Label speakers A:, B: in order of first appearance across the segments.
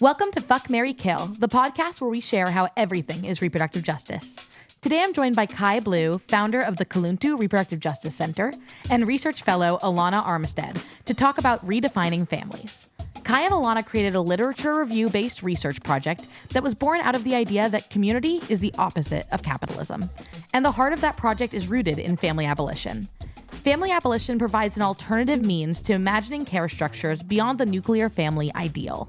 A: Welcome to Fuck, Marry, Kill, the podcast where we share how everything is reproductive justice. Today I'm joined by Khye Blue, founder of the Kuluntu Reproductive Justice Center, and research fellow Alanah Armistead to talk about redefining families. Khye and Alanah created a literature review-based research project that was born out of the idea that community is the opposite of capitalism. And the heart of that project is rooted in family abolition. Family abolition provides an alternative means to imagining care structures beyond the nuclear family ideal.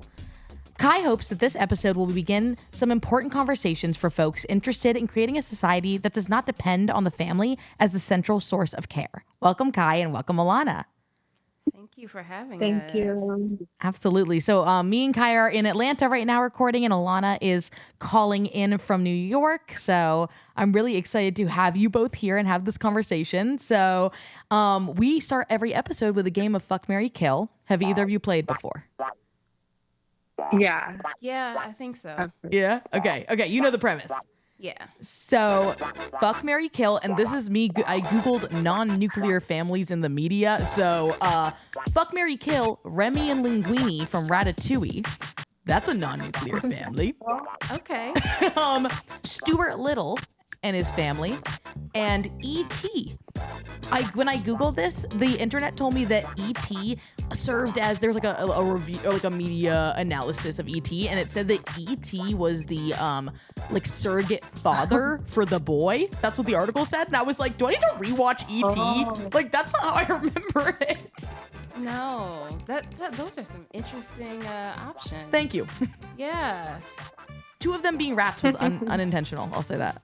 A: Khye hopes that this episode will begin some important conversations for folks interested in creating a society that does not depend on the family as the central source of care. Welcome, Khye, and welcome, Alanah.
B: Thank you for having us.
C: Thank you.
A: Absolutely. So me and Khye are in Atlanta right now recording, and Alanah is calling in from New York. So I'm really excited to have you both here and have this conversation. So we start every episode with a game of Fuck, Marry, Kill. Have either of you played before?
C: Yeah.
B: Yeah, I think so.
A: Yeah? Okay. You know the premise.
B: Yeah.
A: So, fuck, marry, kill, and this is me. I googled non-nuclear families in the media. So, fuck, marry, kill, Remy and Linguini from Ratatouille. That's a non-nuclear family.
B: Okay.
A: Stuart Little and his family, and E.T. When I googled this, the internet told me that E.T. served as there's like a review or like a media analysis of E.T. and it said that E.T. was the like surrogate father for the boy. That's what the article said, and I was like, do I need to rewatch E.T.?
C: Oh.
A: Like that's not how I remember it.
B: No, those are some interesting options.
A: Thank you.
B: Yeah.
A: Two of them being rats was unintentional. I'll say that.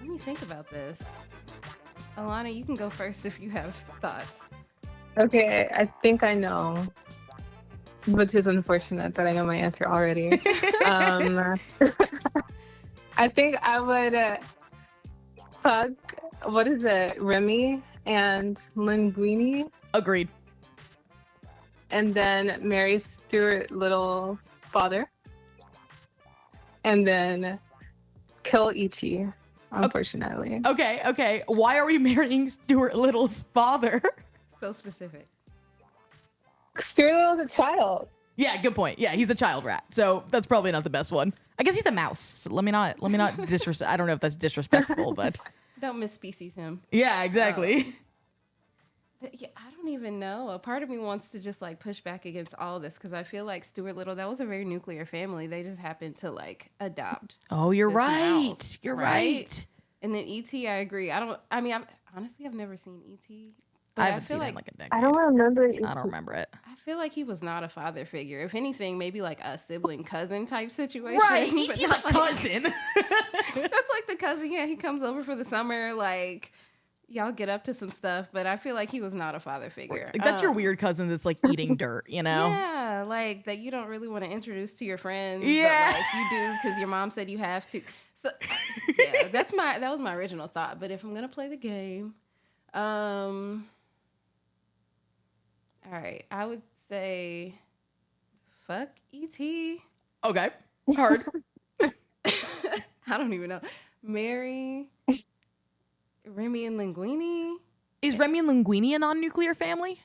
B: Let me think about this. Alanah, you can go first if you have thoughts.
C: Okay, I think I know, which is unfortunate that I know my answer already. I think I would fuck, what is it, Remy and Linguini,
A: Agreed.
C: and then marry Stuart Little's father, and then kill E.T., unfortunately.
A: Okay. Why are we marrying Stuart Little's father?
B: So specific.
C: Stuart Little's a child.
A: Yeah, good point. Yeah, he's a child rat, so that's probably not the best one. I guess he's a mouse. So let me not disrespect. I don't know if that's disrespectful, but
B: Don't misspecies him.
A: yeah, exactly.
B: Yeah, I don't even know. A part of me wants to just like push back against all this because I feel like Stuart Little, that was a very nuclear family. They just happened to like adopt.
A: Oh, you're
B: this
A: right.
B: mouse,
A: You're right.
B: And then E.T., I agree. I've never seen E.T. But
A: I
B: I
A: haven't
B: feel
A: seen it
B: like
A: in like a decade.
C: I don't remember.
A: I don't remember it.
B: I feel like he was not a father figure. If anything, maybe like a sibling cousin type situation.
A: Right,
B: but
A: he's a
B: not like-
A: cousin.
B: That's like the cousin. Yeah, he comes over for the summer. Like y'all get up to some stuff, but I feel like he was not a father figure.
A: Like that's your weird cousin that's like eating dirt, you know?
B: Yeah, like that you don't really want to introduce to your friends,
A: Yeah.
B: but like you do because your mom said you have to. So yeah, that was my original thought. But if I'm gonna play the game, all right, I would say fuck E.T.
A: Okay, hard.
B: I don't even know. Marry Remy and Linguini.
A: Is Remy and Linguini a non-nuclear family?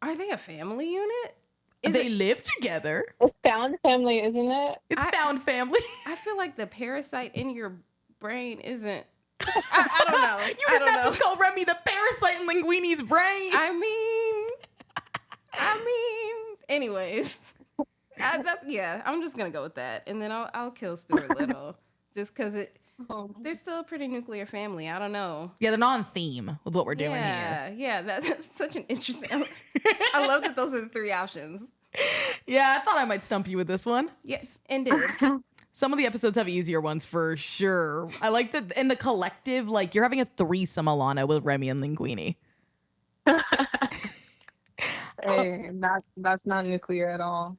B: Are they a family unit?
A: They live together.
C: It's found family, isn't it?
A: It's found family.
B: I feel like the parasite in your brain isn't. I don't know.
A: You didn't have to call Remy the parasite in Linguini's brain.
B: I mean, anyways. I'm just gonna go with that, and then I'll kill Stuart Little, just because they're still a pretty nuclear family. I don't know.
A: Yeah, they're not on theme with what we're doing here.
B: Yeah, that's such an interesting. I love that those are the three options.
A: Yeah, I thought I might stump you with this one.
B: Yes, and did.
A: Some of the episodes have easier ones for sure. I like that in the collective, like you're having a threesome, Alanah, with Remy and Linguini.
C: Hey, that's not nuclear at all.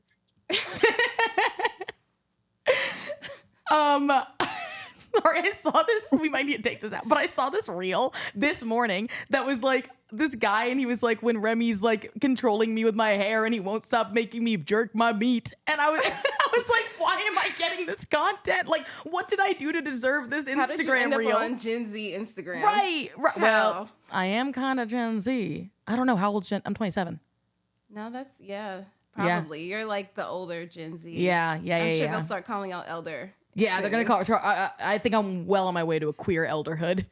A: Sorry, I saw this. We might need to take this out, but I saw this reel this morning that was like this guy, and he was like, when Remy's like controlling me with my hair, and he won't stop making me jerk my meat, and I was like, why am I getting this content? Like, what did I do to deserve this Instagram
B: How did you end
A: reel?
B: up on Gen Z Instagram?
A: Right.
B: How?
A: Well, I am kind of Gen Z. I don't know how old I'm 27.
B: No, that's, yeah. Probably. You're like the older Gen Z.
A: Yeah.
B: I'm sure they'll start calling out elder.
A: Yeah, they're going to call it. I think I'm well on my way to a queer elderhood.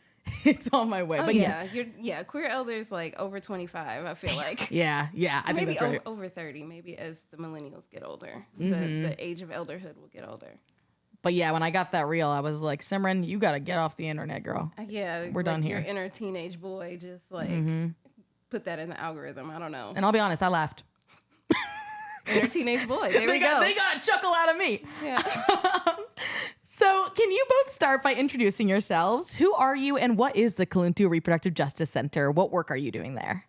A: It's on my way.
B: Oh,
A: but
B: yeah. Queer elders like over 25, I feel like.
A: Yeah. I
B: maybe
A: think that's right.
B: over 30, maybe as the millennials get older. The age of elderhood will get older.
A: But yeah, when I got that reel, I was like, Simran, you got to get off the internet, girl.
B: Yeah.
A: We're done here.
B: Your inner teenage boy, just like put that in the algorithm. I don't know.
A: And I'll be honest, I laughed.
B: Inner teenage boy. There we go.
A: They got a chuckle out of me.
B: Yeah.
A: So can you both start by introducing yourselves? Who are you and what is the Kuluntu Reproductive Justice Center? What work are you doing there?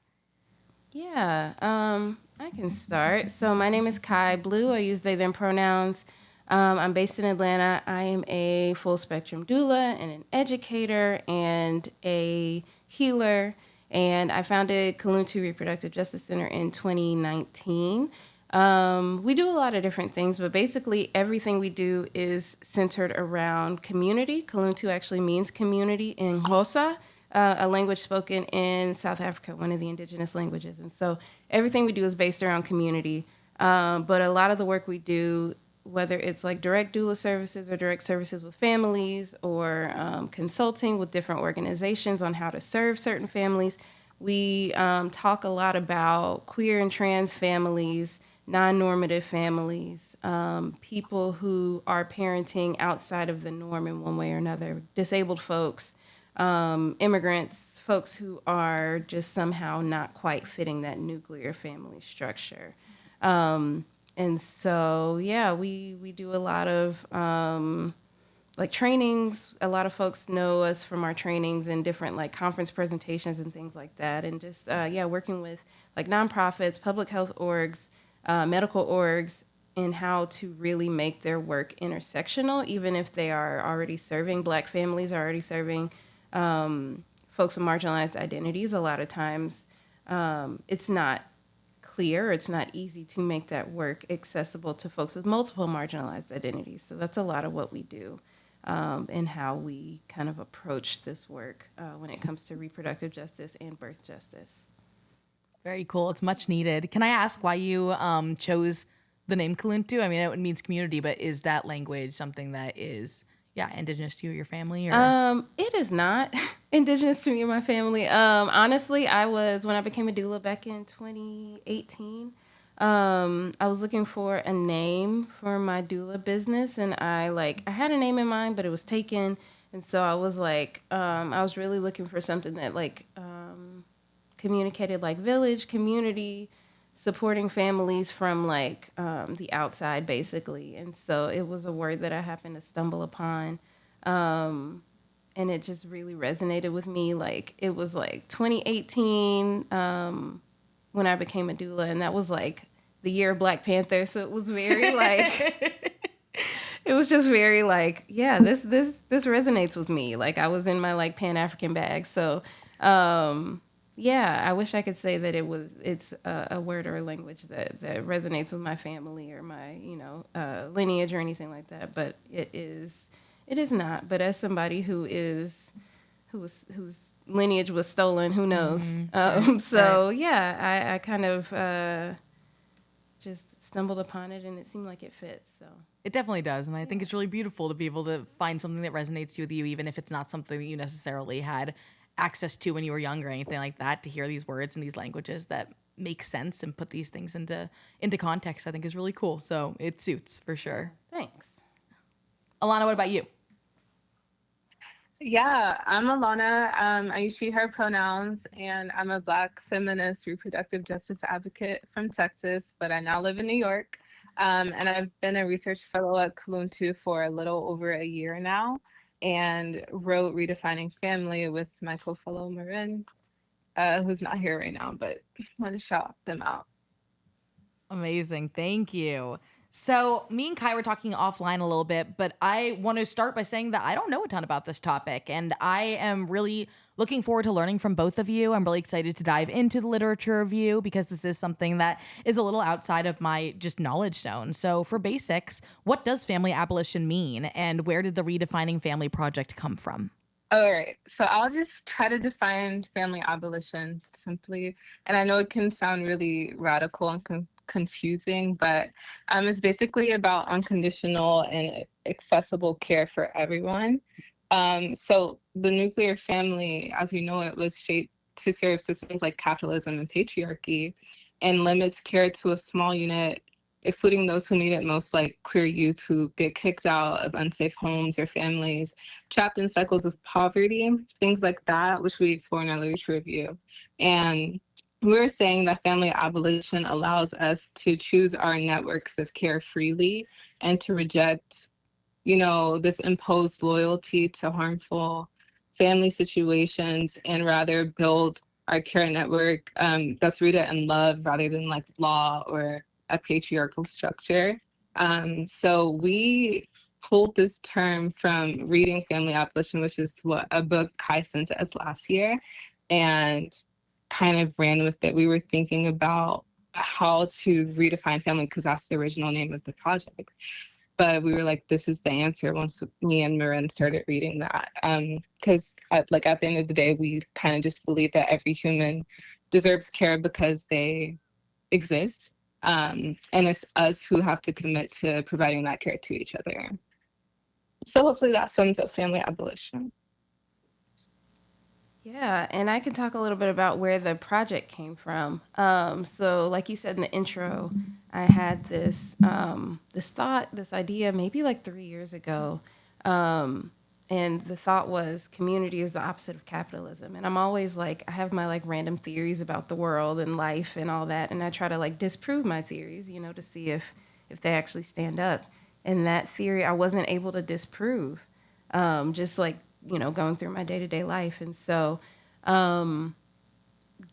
B: Yeah, I can start. So my name is Khye Blue. I use they, them pronouns. I'm based in Atlanta. I am a full spectrum doula and an educator and a healer. And I founded Kuluntu Reproductive Justice Center in 2019. We do a lot of different things, but basically everything we do is centered around community. Kuluntu actually means community in Xhosa, a language spoken in South Africa, one of the indigenous languages. And so everything we do is based around community. But a lot of the work we do, whether it's like direct doula services or direct services with families or consulting with different organizations on how to serve certain families, we talk a lot about queer and trans families, non-normative families, people who are parenting outside of the norm in one way or another, disabled folks, immigrants, folks who are just somehow not quite fitting that nuclear family structure. And so, yeah, we do a lot of like trainings. A lot of folks know us from our trainings and different like conference presentations and things like that. And just, working with like nonprofits, public health orgs, medical orgs, and how to really make their work intersectional, even if they are already serving Black families, already serving folks with marginalized identities. A lot of times it's not clear, it's not easy to make that work accessible to folks with multiple marginalized identities. So that's a lot of what we do and how we kind of approach this work when it comes to reproductive justice and birth justice.
A: Very cool. It's much needed. Can I ask why you chose the name Kuluntu? I mean, it means community, but is that language something that is, indigenous to you or your family? Or?
B: It is not indigenous to me and my family. Honestly, when I became a doula back in 2018, I was looking for a name for my doula business, and I had a name in mind, but it was taken. And so I was like, I was really looking for something that communicated like village, community, supporting families from the outside, basically. And so it was a word that I happened to stumble upon. And it just really resonated with me. Like it was 2018 when I became a doula, and that was the year of Black Panther. So it was very it was just very this resonates with me. Like I was in my Pan-African bag. So I wish I could say that it's a word or a language that resonates with my family or my lineage or anything like that. But it is not. But as somebody whose lineage was stolen, who knows? Mm-hmm. I kind of just stumbled upon it, and it seemed like it fits. So
A: it definitely does, and I think it's really beautiful to be able to find something that resonates with you, even if it's not something that you necessarily had access to when you were young or anything like that. To hear these words and these languages that make sense and put these things into context, I think is really cool. So it suits for sure.
B: Thanks.
A: Alanah, what about you?
C: Yeah, I'm Alanah. I use she, her pronouns, and I'm a Black feminist reproductive justice advocate from Texas, but I now live in New York. And I've been a research fellow at Kuluntu for a little over a year now, and wrote Redefining Family with my co-fellow Marin, who's not here right now, but I want to shout them out.
A: Amazing. Thank you. So me and Khye were talking offline a little bit, but I want to start by saying that I don't know a ton about this topic, and I am really looking forward to learning from both of you. I'm really excited to dive into the literature review because this is something that is a little outside of my just knowledge zone. So for basics, what does family abolition mean, and where did the Redefining Family project come from?
C: All right, so I'll just try to define family abolition simply, and I know it can sound really radical and confusing, but it's basically about unconditional and accessible care for everyone. So the nuclear family, as we know it, was shaped to serve systems like capitalism and patriarchy, and limits care to a small unit, excluding those who need it most, like queer youth who get kicked out of unsafe homes or families, trapped in cycles of poverty, things like that, which we explore in our literature review. And we're saying that family abolition allows us to choose our networks of care freely and to reject, this imposed loyalty to harmful family situations, and rather build our care network that's rooted in love rather than like law or a patriarchal structure. So we pulled this term from reading Family Abolition, which is what a book Kai sent to us last year, and kind of ran with it. We were thinking about how to redefine family because that's the original name of the project. But we were like, this is the answer once me and Marin started reading that. Because at the end of the day, we kind of just believe that every human deserves care because they exist. And it's us who have to commit to providing that care to each other. So hopefully that sums up family abolition.
B: Yeah, and I can talk a little bit about where the project came from. So, like you said in the intro, I had this thought, this idea, maybe like 3 years ago, and the thought was community is the opposite of capitalism. And I'm always like, I have my like random theories about the world and life and all that, and I try to like disprove my theories, to see if they actually stand up. And that theory, I wasn't able to disprove, just like going through my day-to-day life. And so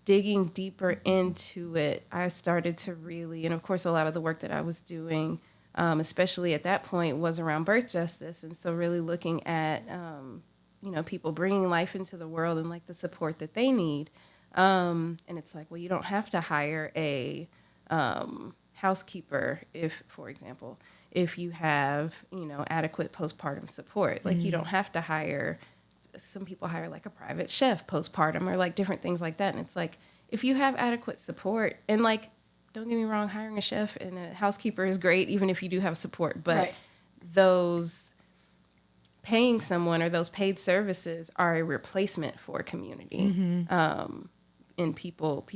B: digging deeper into it, I started to really, and of course a lot of the work that I was doing, especially at that point, was around birth justice. And so really looking at people bringing life into the world and like the support that they need. And it's like, well, you don't have to hire a housekeeper if, for example, if you have, adequate postpartum support. Like you don't have to hire, some people hire like a private chef postpartum or like different things like that. And it's like, if you have adequate support, and like, don't get me wrong, hiring a chef and a housekeeper is great, even if you do have support, but right. Those paying someone or those paid services are a replacement for community. And people,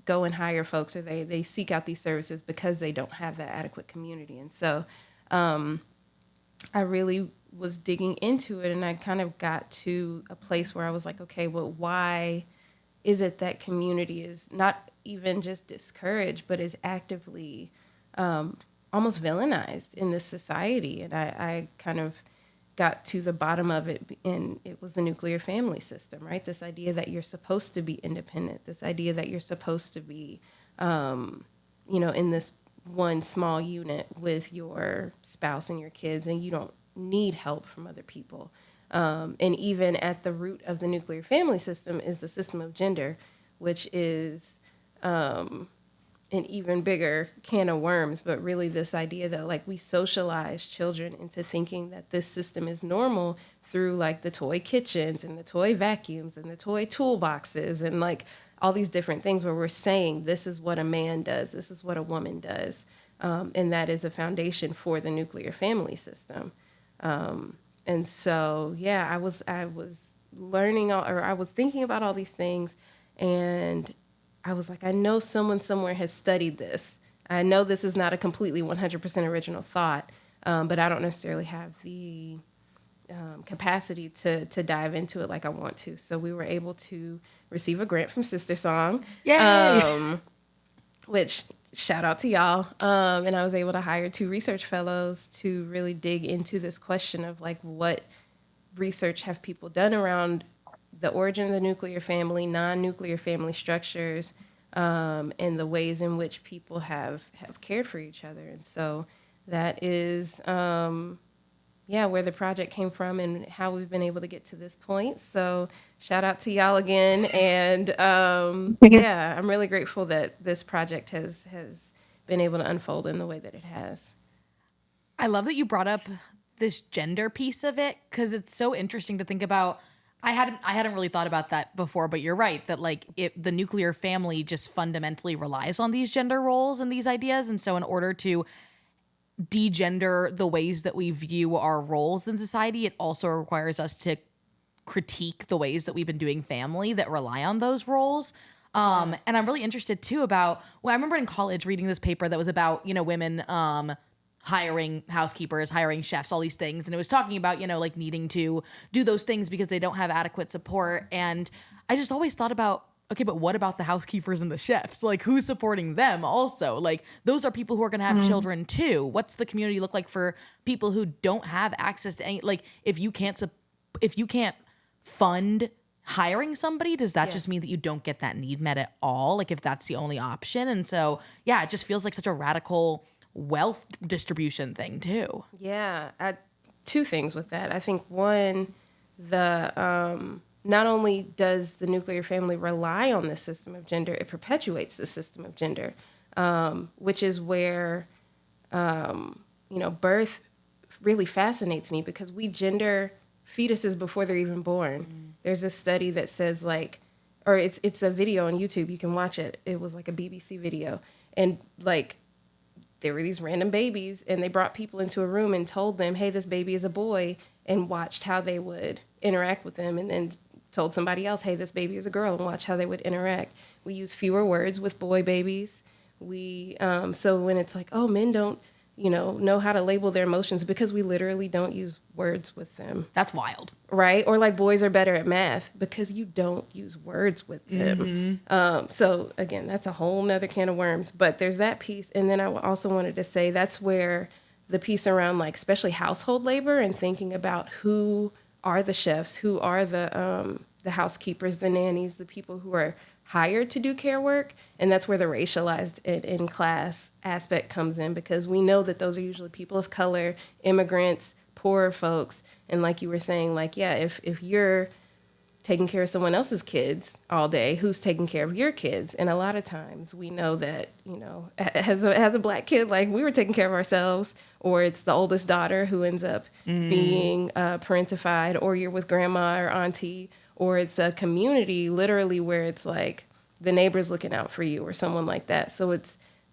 B: go and hire folks, or they seek out these services because they don't have that adequate community. And so I really was digging into it, and I kind of got to a place where I was like, okay, well, why is it that community is not even just discouraged, but is actively almost villainized in this society? And I kind of got to the bottom of it, and it was the nuclear family system, right? This idea that you're supposed to be independent, this idea that you're supposed to be, in this one small unit with your spouse and your kids, and you don't need help from other people. And even at the root of the nuclear family system is the system of gender, which is an even bigger can of worms, but really this idea that like we socialize children into thinking that this system is normal through like the toy kitchens and the toy vacuums and the toy toolboxes and like all these different things where we're saying this is what a man does, this is what a woman does. And that is a foundation for the nuclear family system. And so, yeah, I was learning, or I was thinking about all these things, and I was like, I know someone somewhere has studied this. I know this is not a completely 100% original thought, but I don't necessarily have the capacity to dive into it like I want to. So we were able to receive a grant from Sister Song. Yay! Which, shout out to y'all. And I was able to hire 2 research fellows to really dig into this question of like, what research have people done around the origin of the nuclear family, non-nuclear family structures, and the ways in which people have cared for each other. And so that is, where the project came from and how we've been able to get to this point. So shout out to y'all again. And I'm really grateful that this project has been able to unfold in the way that it has.
A: I love that you brought up this gender piece of it, because it's so interesting to think about. I hadn't really thought about that before, but you're right that like the nuclear family just fundamentally relies on these gender roles and these ideas. And so in order to degender the ways that we view our roles in society, it also requires us to critique the ways that we've been doing family that rely on those roles. And I'm really interested too about, well, I remember in college reading this paper that was about, women hiring housekeepers, hiring chefs, all these things. And it was talking about, like needing to do those things because they don't have adequate support. And I just always thought about, okay, but what about the housekeepers and the chefs? Like, who's supporting them also? Like, those are people who are going to have children too. What's the community look like for people who don't have access to any, like, if you can't fund hiring somebody, does that just mean that you don't get that need met at all? Like, if that's the only option? And so, yeah, it just feels like such a radical wealth distribution thing too.
B: Yeah, two things with that. I think one, not only does the nuclear family rely on this system of gender, it perpetuates the system of gender, which is where, birth really fascinates me because we gender fetuses before they're even born. There's a study that says it's a video on YouTube. You can watch it. It was like a BBC video. And like, there were these random babies and they brought people into a room and told them, hey, this baby is a boy, and watched how they would interact with them, and then told somebody else, hey, this baby is a girl, and watch how they would interact. We use fewer words with boy babies. So when it's like, oh, men don't, know how to label their emotions, because we literally don't use words with them.
A: That's wild.
B: Right? Or like boys are better at math because you don't use words with them. So again, that's a whole nother can of worms, but there's that piece. And then I also wanted to say that's where the piece around like, especially household labor and thinking about who are the chefs, who are the housekeepers, the nannies, the people who are hired to do care work. And that's where the racialized in class aspect comes in, because we know that those are usually people of color, immigrants, poorer folks. And like you were saying, like, yeah, if you're taking care of someone else's kids all day, who's taking care of your kids? And a lot of times we know that, as a Black kid, like we were taking care of ourselves, or it's the oldest daughter who ends up being parentified, or you're with grandma or auntie, or it's a community literally where it's like the neighbor's looking out for you or someone like that. So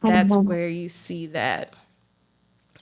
B: that's where you see that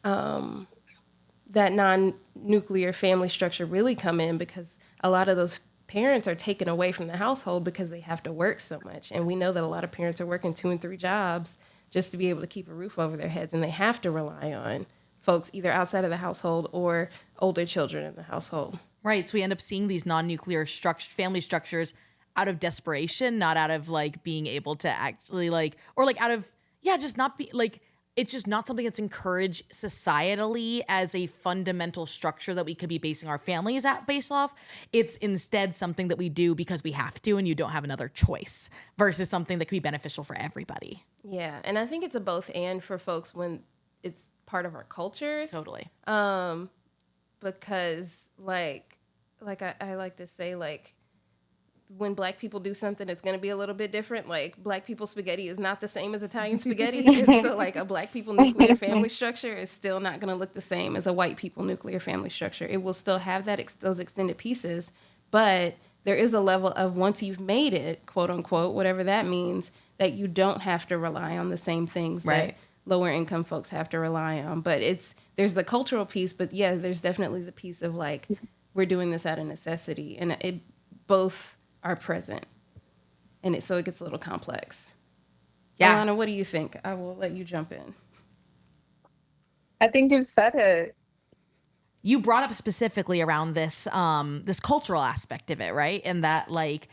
B: that non-nuclear family structure really come in, because a lot of those parents are taken away from the household because they have to work so much. And we know that a lot of parents are working 2 and 3 jobs just to be able to keep a roof over their heads, and they have to rely on folks either outside of the household or older children in the household.
A: Right. So we end up seeing these non-nuclear family structures out of desperation, not out of like being able to actually like, or like out of, just not be like, it's just not something that's encouraged societally as a fundamental structure that we could be basing our families based off. It's instead something that we do because we have to and you don't have another choice, versus something that could be beneficial for everybody.
B: Yeah. And I think it's a both and for folks when it's part of our cultures.
A: Totally.
B: Because like I like to say, like, when Black people do something, it's going to be a little bit different. Like, Black people spaghetti is not the same as Italian spaghetti. And so, like, a Black people nuclear family structure is still not going to look the same as a white people nuclear family structure. It will still have those extended pieces, but there is a level of, once you've made it, quote unquote, whatever that means, that you don't have to rely on the same things that lower income folks have to rely on. But there's the cultural piece, but yeah, there's definitely the piece of like, we're doing this out of necessity, and it both are present, and so it gets a little complex. Yeah. Alanah, what do you think? I will let you jump in.
C: I think you've said it.
A: You brought up specifically around this this cultural aspect of it, right? And that, like,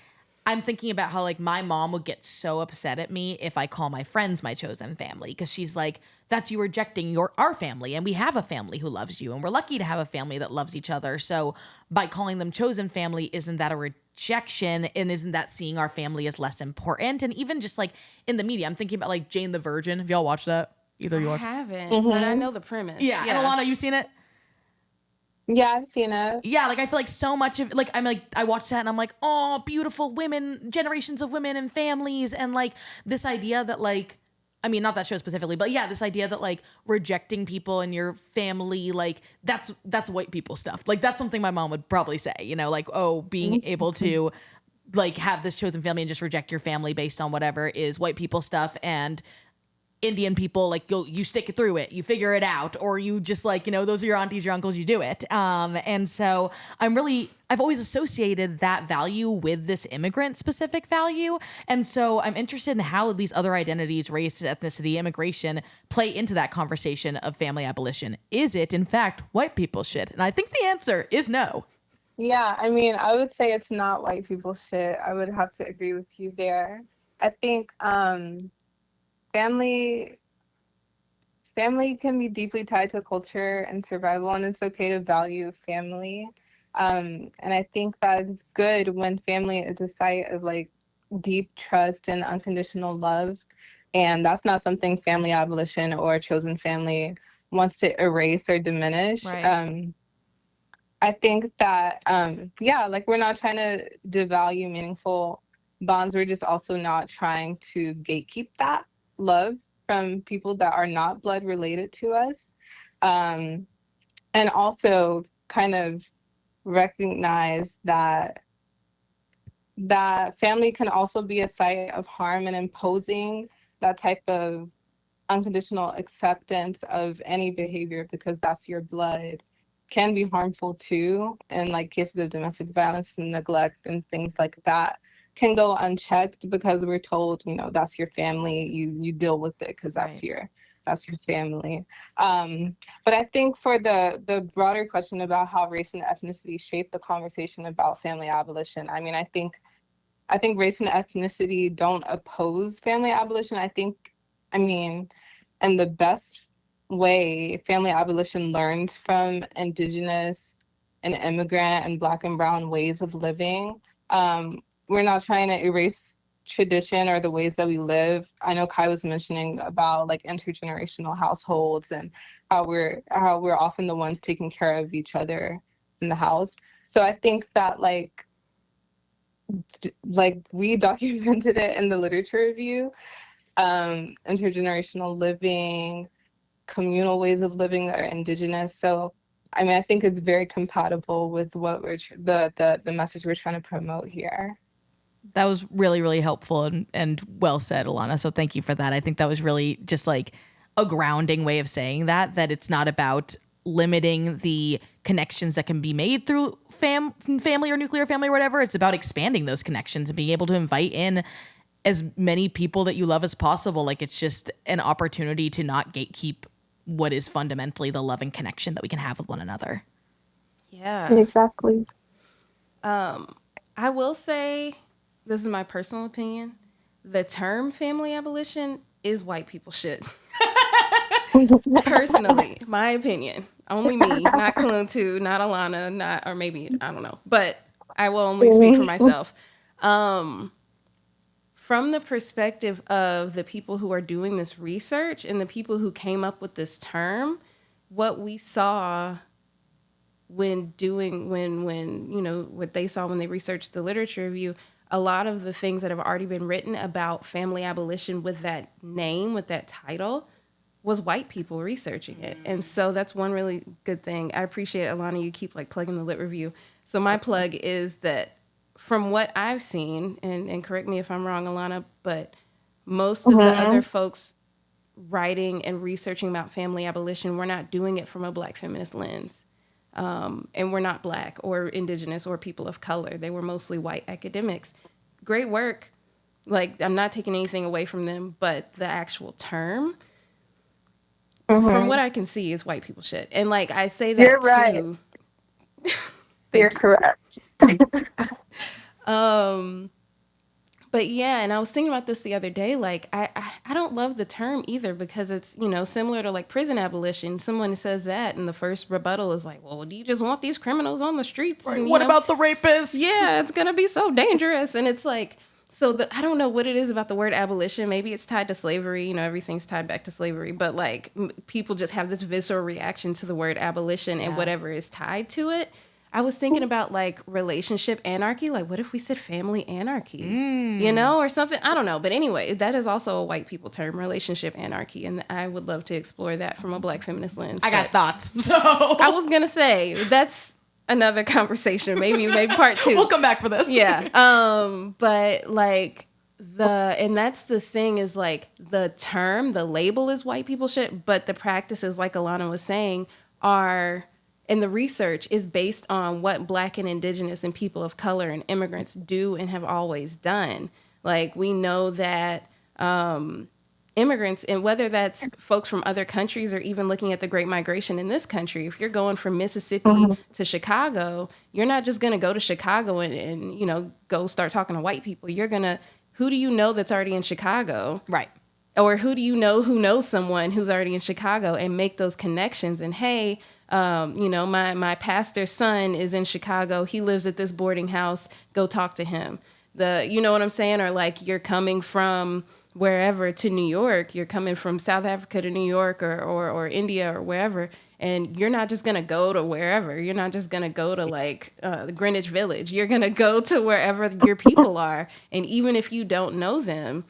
A: I'm thinking about how like my mom would get so upset at me if I call my friends my chosen family, because she's like, that's you rejecting our family, and we have a family who loves you, and we're lucky to have a family that loves each other. So by calling them chosen family, isn't that a rejection, and isn't that seeing our family as less important? And even just like in the media, I'm thinking about like Jane the Virgin. Have y'all watched that? Either of you watched?
B: I haven't, but I know the premise.
A: Yeah. And Alanah, you seen it?
C: Yeah, I've seen it.
A: Yeah, like I feel like so much of like, I'm like, I watched that and I'm like, oh, beautiful women, generations of women and families, and like this idea that like I mean, not that show specifically, but yeah, this idea that like rejecting people in your family, like that's white people stuff. Like that's something my mom would probably say, you know, like, oh, being able to like have this chosen family and just reject your family based on whatever is white people stuff. And Indian people, like you stick it through it, you figure it out, or you just like, you know, those are your aunties, your uncles, you do it. And so I've always associated that value with this immigrant specific value. And so I'm interested in how these other identities, race, ethnicity, immigration play into that conversation of family abolition. Is it in fact white people shit? And I think the answer is no.
C: Yeah, I mean, I would say it's not white people shit. I would have to agree with you there. I think family family can be deeply tied to culture and survival, and it's okay to value family. And I think that it's good when family is a site of like deep trust and unconditional love. And that's not something family abolition or chosen family wants to erase or diminish.
B: Right.
C: I think that, yeah, like we're not trying to devalue meaningful bonds. We're just also not trying to gatekeep that love from people that are not blood related to us. Um, and also kind of recognize that family can also be a site of harm, and imposing that type of unconditional acceptance of any behavior because that's your blood can be harmful too. And like cases of domestic violence and neglect and things like that can go unchecked because we're told, you know, that's your family, you deal with it because
B: Right.
C: that's your family. But I think for the broader question about how race and ethnicity shape the conversation about family abolition, I mean, I think race and ethnicity don't oppose family abolition. I mean, and the best way family abolition learns from indigenous and immigrant and Black and brown ways of living. We're not trying to erase tradition or the ways that we live. I know Kai was mentioning about like intergenerational households and how we're often the ones taking care of each other in the house. So I think that like we documented it in the literature review, intergenerational living, communal ways of living that are indigenous. So I mean, I think it's very compatible with what the message we're trying to promote here.
A: That was really, really helpful and well said, Alanah. So thank you for that. I think that was really just like a grounding way of saying that it's not about limiting the connections that can be made through family or nuclear family or whatever. It's about expanding those connections and being able to invite in as many people that you love as possible. Like it's just an opportunity to not gatekeep what is fundamentally the love and connection that we can have with one another.
B: Yeah.
C: Exactly.
B: I will say, this is my personal opinion, the term family abolition is white people shit. Personally, my opinion. Only me, not Kuluntu, not Alanah, not, or maybe, I don't know. But I will only speak for myself. From the perspective of the people who are doing this research and the people who came up with this term, what we saw when you know, what they saw when they researched the literature review, a lot of the things that have already been written about family abolition with that name, with that title, was white people researching it. And so that's one really good thing. I appreciate, Alanah, you keep like plugging the lit review. So my plug is that from what I've seen, and correct me if I'm wrong, Alanah, but most of the other folks writing and researching about family abolition, we're not doing it from a Black feminist lens. And we're not Black or indigenous or people of color. They were mostly white academics. Great work. Like, I'm not taking anything away from them, but the actual term, from what I can see, is white people shit. And like, I say that
C: You're
B: too.
C: right. You're
B: Thank you.
C: correct.
B: But yeah, and I was thinking about this the other day. Like, I don't love the term either because it's, you know, similar to like prison abolition. Someone says that, and the first rebuttal is like, well, do you just want these criminals on the streets?
A: Right.
B: And,
A: What about the rapists?
B: Yeah, it's gonna be so dangerous. And it's like, so I don't know what it is about the word abolition. Maybe it's tied to slavery. You know, everything's tied back to slavery. But like, people just have this visceral reaction to the word abolition and whatever is tied to it. I was thinking about like relationship anarchy. Like, what if we said family anarchy, you know, or something? I don't know. But anyway, that is also a white people term, relationship anarchy. And I would love to explore that from a Black feminist lens.
A: I got thoughts. So
B: I was going to say, that's another conversation, maybe part 2.
A: We'll come back for this.
B: Yeah. But like and that's the thing is like the term, the label is white people shit, but the practices, like Alanah was saying, and the research is based on what Black and Indigenous and people of color and immigrants do and have always done. Like, we know that immigrants, and whether that's folks from other countries or even looking at the Great Migration in this country, if you're going from Mississippi to Chicago, you're not just going to go to Chicago and, you know, go start talking to white people. You're going to, who do you know that's already in Chicago?
A: Right.
B: Or who do you know who knows someone who's already in Chicago, and make those connections. And hey, you know, my pastor's son is in Chicago. He lives at this boarding house. Go talk to him. You know what I'm saying? Or like, you're coming from wherever to New York. You're coming from South Africa to New York or India or wherever. And you're not just going to go to wherever. You're not just going to go to like the Greenwich Village. You're going to go to wherever your people are. And even if you don't know them,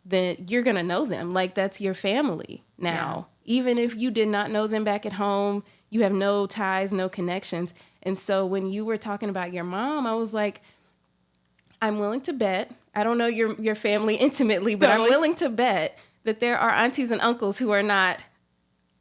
B: then you're going to know them. Like, that's your family now. Yeah. Even if you did not know them back at home, you have no ties, no connections. And so when you were talking about your mom, I was like, I'm willing to bet, I don't know your family intimately, but totally. I'm willing to bet that there are aunties and uncles who are not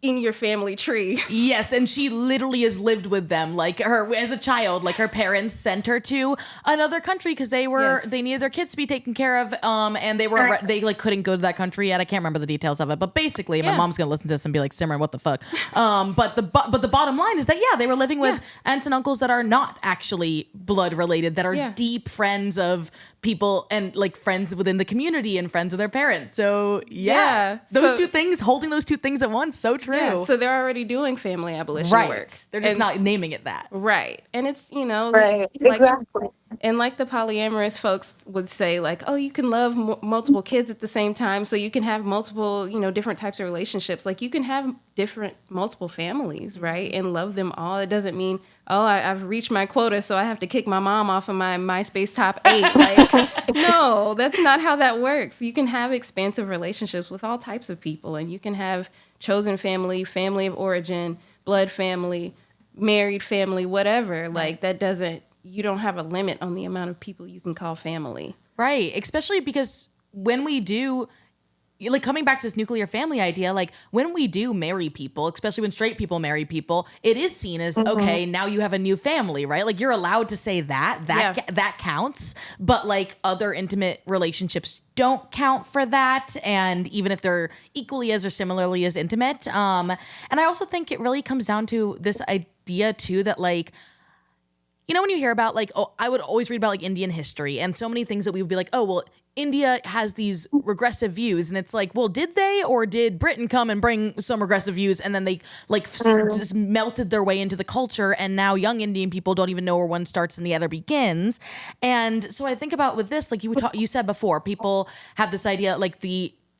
B: in your family tree.
A: Yes, and she literally has lived with them. Like, her as a child, like her parents sent her to another country because they needed their kids to be taken care of. And they like couldn't go to that country yet. I can't remember the details of it, but basically, my mom's gonna listen to this and be like, Simran, what the fuck? But the bottom line is that they were living with aunts and uncles that are not actually blood related, that are deep friends of people and like friends within the community and friends of their parents. So those two things, holding those two things at once, so true.
B: Yeah, so they're already doing family abolition work.
A: They're just not naming it that.
B: Right. And it's, you know,
C: right.
B: Like,
C: exactly.
B: And like the polyamorous folks would say, like, oh, you can love multiple kids at the same time, so you can have multiple, you know, different types of relationships. Like, you can have multiple families, right, and love them all. It doesn't mean, oh, I've reached my quota, so I have to kick my mom off of my MySpace top 8. Like, no, that's not how that works. You can have expansive relationships with all types of people, and you can have chosen family, family of origin, blood family, married family, whatever. Like, that doesn't, you don't have a limit on the amount of people you can call family.
A: Right. Especially because when we do, like, coming back to this nuclear family idea, like, when we do marry people, especially when straight people marry people, it is seen as, okay, now you have a new family, right? Like, you're allowed to say that counts, but like other intimate relationships don't count for that. And even if they're equally as or similarly as intimate. And I also think it really comes down to this idea too, that like, you know, when you hear about like, oh, I would always read about like Indian history and so many things that we would be like, oh, well, India has these regressive views. And it's like, well, did they, or did Britain come and bring some regressive views? And then they like just melted their way into the culture. And now young Indian people don't even know where one starts and the other begins. And so I think about with this, like you said before, people have this idea, like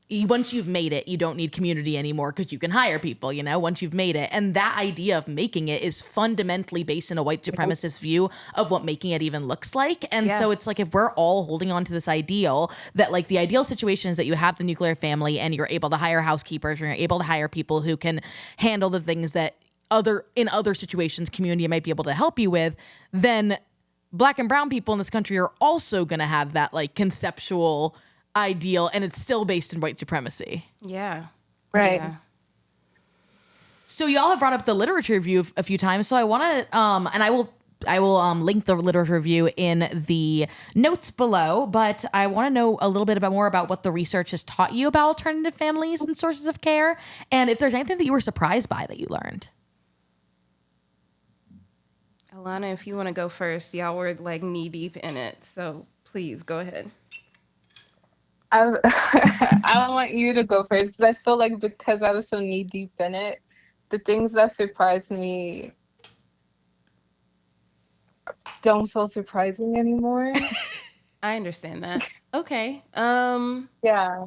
A: once you've made it, you don't need community anymore because you can hire people, you know, once you've made it. And that idea of making it is fundamentally based in a white supremacist view of what making it even looks like. And so it's like, if we're all holding on to this ideal that like the ideal situation is that you have the nuclear family and you're able to hire housekeepers, or you're able to hire people who can handle the things that in other situations community might be able to help you with, then Black and brown people in this country are also going to have that like conceptual ideal, and it's still based in white supremacy.
B: Yeah.
C: Right.
B: Yeah.
A: So y'all have brought up the literature review a few times. So I want to, and I will link the literature review in the notes below, but I want to know a little bit more about what the research has taught you about alternative families and sources of care, and if there's anything that you were surprised by that you learned.
B: Alanah, if you want to go first, y'all were like knee deep in it, so please go ahead.
C: I want you to go first because I feel like because I was so knee deep in it, the things that surprised me don't feel surprising anymore.
B: I understand that. Okay.
C: Yeah,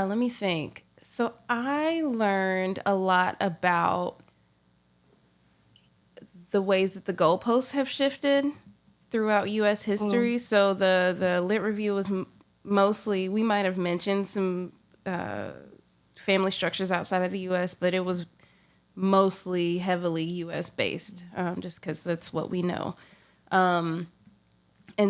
B: let me think. So I learned a lot about the ways that the goalposts have shifted throughout U.S. history. So the Lit Review was mostly, we might have mentioned some family structures outside of the U.S., but it was mostly heavily U.S. based, just because that's what we know. And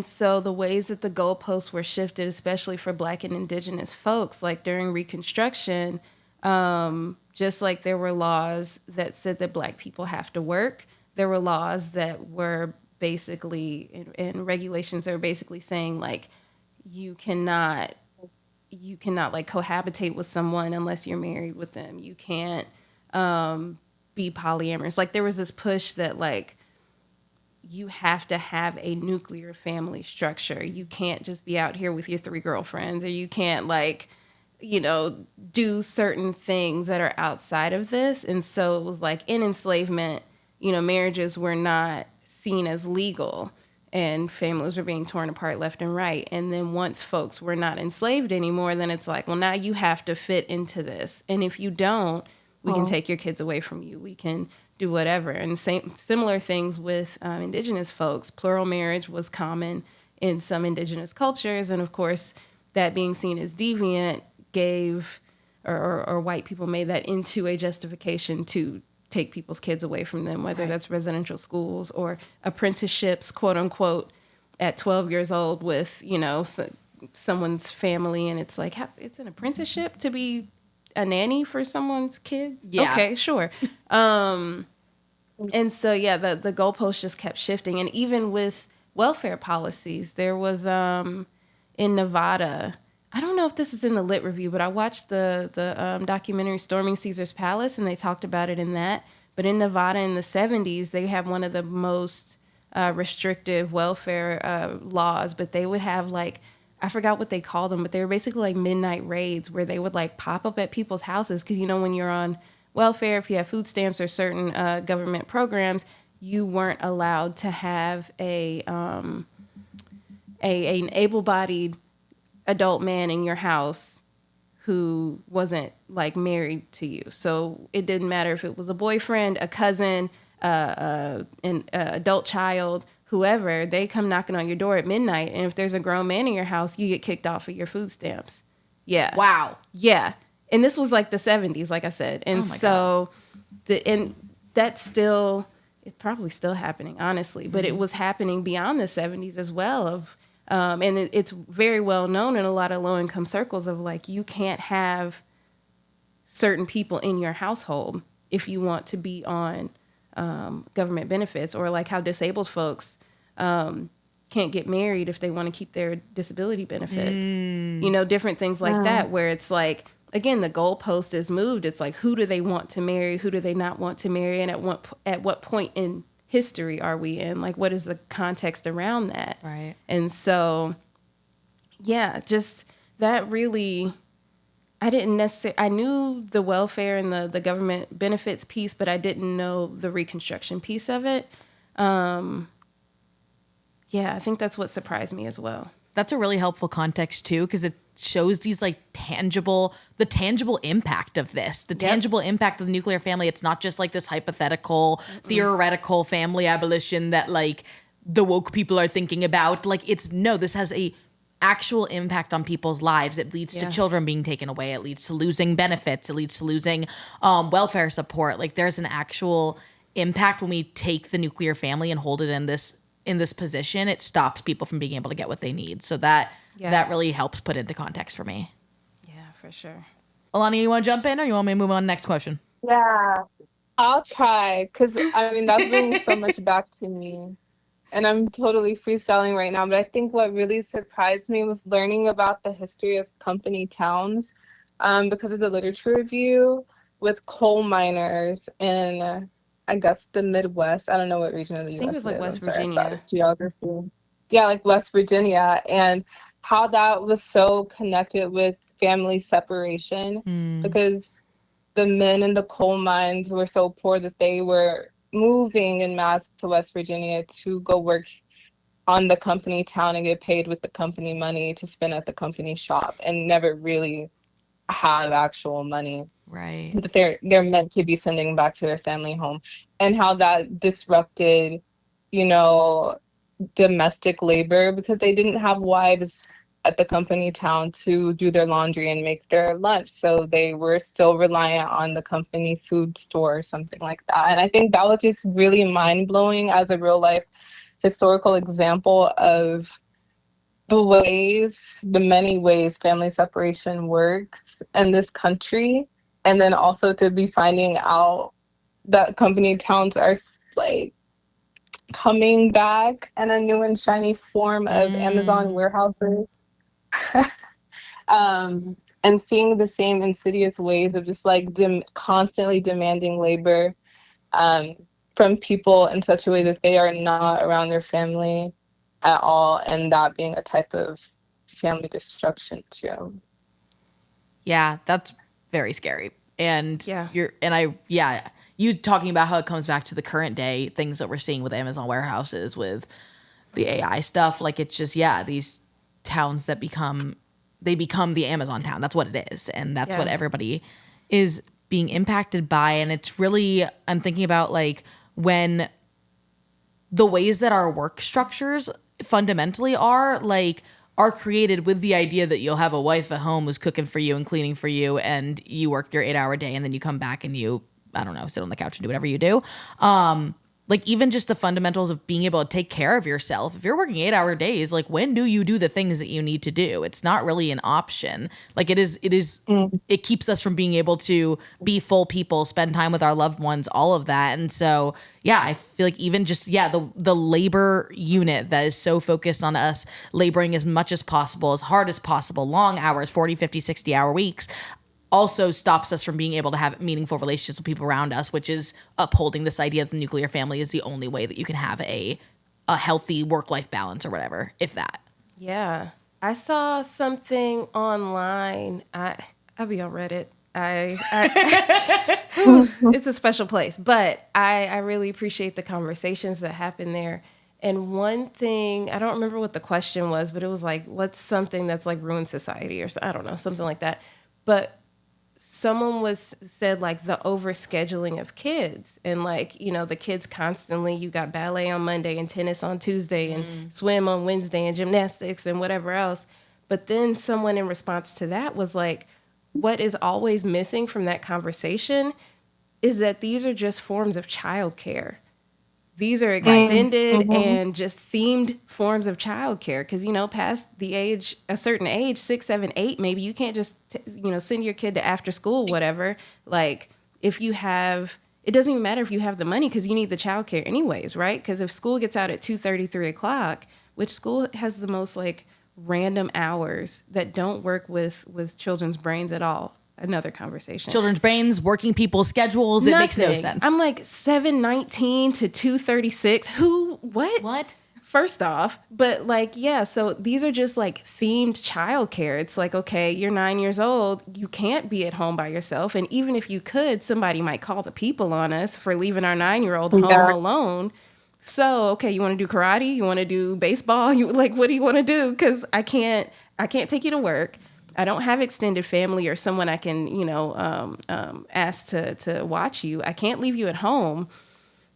B: so the ways that the goalposts were shifted, especially for Black and Indigenous folks, like during Reconstruction, just like there were laws that said that Black people have to work, there were laws that were basically, and regulations that were basically saying, like, you cannot like cohabitate with someone unless you're married with them. You can't be polyamorous. Like, there was this push that, like, you have to have a nuclear family structure. You can't just be out here with your 3 girlfriends, or you can't, like, you know, do certain things that are outside of this. And so it was like, in enslavement, you know, marriages were not seen as legal and families were being torn apart left and right. And then once folks were not enslaved anymore, then it's like, well, now you have to fit into this. And if you don't, we can take your kids away from you. We can do whatever. And similar things with Indigenous folks. Plural marriage was common in some Indigenous cultures. And of course, that being seen as deviant gave, or white people made that into a justification to take people's kids away from them, whether that's residential schools or apprenticeships, quote unquote, at 12 years old with, you know, someone's family. And it's like, it's an apprenticeship to be a nanny for someone's kids? Yeah. Okay, sure. And so, yeah, the goalposts just kept shifting. And even with welfare policies, there was in Nevada, I don't know if this is in the Lit Review, but I watched the documentary Storming Caesar's Palace, and they talked about it in that. But in Nevada in the 70s, they have one of the most restrictive welfare laws, but they would have, like, I forgot what they called them, but they were basically like midnight raids where they would, like, pop up at people's houses. Because, you know, when you're on welfare, if you have food stamps or certain government programs, you weren't allowed to have an able-bodied adult man in your house who wasn't, like, married to you. So it didn't matter if it was a boyfriend, a cousin, an adult child, whoever. They come knocking on your door at midnight, and if there's a grown man in your house, you get kicked off of your food stamps. Yeah.
A: Wow.
B: Yeah. And this was like the 70s, like I said. And that's still, it's probably still happening, honestly, but it was happening beyond the 70s as well. And it's very well known in a lot of low income circles of, like, you can't have certain people in your household if you want to be on government benefits, or like how disabled folks can't get married if they want to keep their disability benefits. You know, different things like that, where it's like, again, the goalpost is moved. It's like, who do they want to marry? Who do they not want to marry? And at what point in history are we in? Like, what is the context around that?
A: Right.
B: And so, yeah, just that really, I didn't necessarily, I knew the welfare and the government benefits piece, but I didn't know the Reconstruction piece of it. Yeah, I think that's what surprised me as well.
A: That's a really helpful context too, because it shows these, like, tangible impact of this, the tangible impact of the nuclear family. It's not just like this hypothetical, theoretical family abolition that, like, the woke people are thinking about. Like, this has a actual impact on people's lives. It leads to children being taken away. It leads to losing benefits. It leads to losing welfare support. Like, there's an actual impact when we take the nuclear family and hold it in this position. It stops people from being able to get what they need. So that really helps put into context for me.
B: Yeah, for sure.
A: Alanah, you want to jump in, or you want me to move on to the next question?
C: Yeah, I'll try, because I mean, that's bringing so much back to me. And I'm totally freestyling right now, but I think what really surprised me was learning about the history of company towns, because of the literature review with coal miners in, I guess, the Midwest. I don't know what region of the U.S.
B: I think it was like West Virginia.
C: Geography. Yeah, like West Virginia, and how that was so connected with family separation, because the men in the coal mines were so poor that they were moving en masse to West Virginia to go work on the company town and get paid with the company money to spend at the company shop, and never really have actual money
A: right
C: that they're meant to be sending back to their family home. and how that disrupted, you know, domestic labor because they didn't have wives at the company town to do their laundry and make their lunch. So they were still reliant on the company food store or something like that. And I think that was just really mind blowing as a real life historical example of the many ways family separation works in this country. And then also to be finding out that company towns are like coming back in a new and shiny form of Amazon warehouses. And seeing the same insidious ways of just like constantly demanding labor um, from people in such a way that they are not around their family at all, and that being a type of family destruction too.
A: Yeah, that's very scary. And
B: Yeah.
A: you talking about how it comes back to the current day things that we're seeing with Amazon warehouses, with the AI stuff. Like, it's just, these towns that become the Amazon town. That's what it is. And that's what everybody is being impacted by. And it's really, I'm thinking about like when the ways that our work structures fundamentally are created with the idea that you'll have a wife at home who's cooking for you and cleaning for you, and you work your 8-hour day, and then you come back and you, I don't know, sit on the couch and do whatever you do. Like, even just the fundamentals of being able to take care of yourself. If you're working 8-hour days, like, when do you do the things that you need to do? It's not really an option. Like, it keeps us from being able to be full people, spend time with our loved ones, all of that. And so, I feel like even just, the labor unit that is so focused on us laboring as much as possible, as hard as possible, long hours, 40, 50, 60-hour weeks, also stops us from being able to have meaningful relationships with people around us, which is upholding this idea that the nuclear family is the only way that you can have a healthy work-life balance or whatever, if that.
B: Yeah. I saw something online. I be on Reddit. It's a special place, but I really appreciate the conversations that happen there. And one thing, I don't remember what the question was, but it was like, what's something that's like ruined society, or I don't know, something like that. But someone said like the overscheduling of kids, and like, you know, the kids constantly, you got ballet on Monday and tennis on Tuesday and swim on Wednesday and gymnastics and whatever else. But then someone in response to that was like, what is always missing from that conversation is that these are just forms of childcare. These are extended and just themed forms of childcare. Because, you know, past the age, a certain age, 6, 7, 8, maybe you can't just, send your kid to after school, whatever. Like, if you have, it doesn't even matter if you have the money, because you need the childcare anyways, right? Because if school gets out at 2:30, 3 o'clock, which school has the most like random hours that don't work with children's brains at all? Another conversation.
A: Children's brains, working people's schedules.
B: Nothing.
A: It makes no sense.
B: I'm like 7:19 to 2:36. Who? What? First off, but like, yeah. So these are just like themed childcare. It's like, okay, you're 9 years old. You can't be at home by yourself, and even if you could, somebody might call the people on us for leaving our 9-year-old home alone. So, okay, you want to do karate? You want to do baseball? You like, what do you want to do? Because I can't take you to work. I don't have extended family or someone I can, ask to watch you. I can't leave you at home.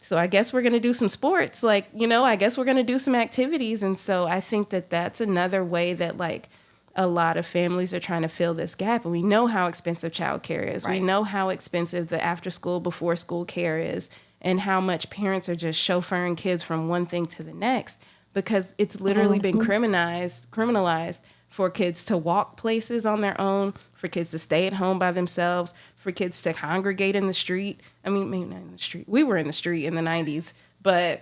B: So I guess we're going to do some sports. Like, I guess we're going to do some activities. And so I think that that's another way that like a lot of families are trying to fill this gap. And we know how expensive childcare is. Right. We know how expensive the after school, before school care is, and how much parents are just chauffeuring kids from one thing to the next, because it's literally been criminalized for kids to walk places on their own, for kids to stay at home by themselves, for kids to congregate in the street. I mean, maybe not in the street. We were in the street in the 90s, but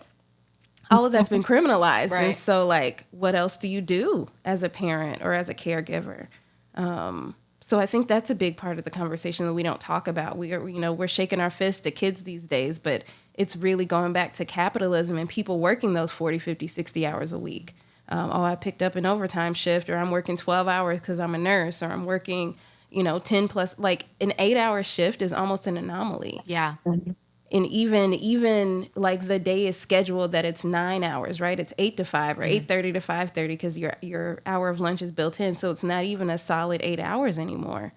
B: all of that's been criminalized. Right. And so, like, what else do you do as a parent or as a caregiver? So I think that's a big part of the conversation that we don't talk about. We're shaking our fist at kids these days, but it's really going back to capitalism and people working those 40, 50, 60 hours a week. I picked up an overtime shift, or I'm working 12 hours because I'm a nurse, or I'm working, 10 plus, like an 8-hour shift is almost an anomaly.
A: Yeah.
B: And even like the day is scheduled that it's 9 hours, right? It's 8 to 5 or 8:30 to 5:30 because your hour of lunch is built in. So it's not even a solid 8 hours anymore.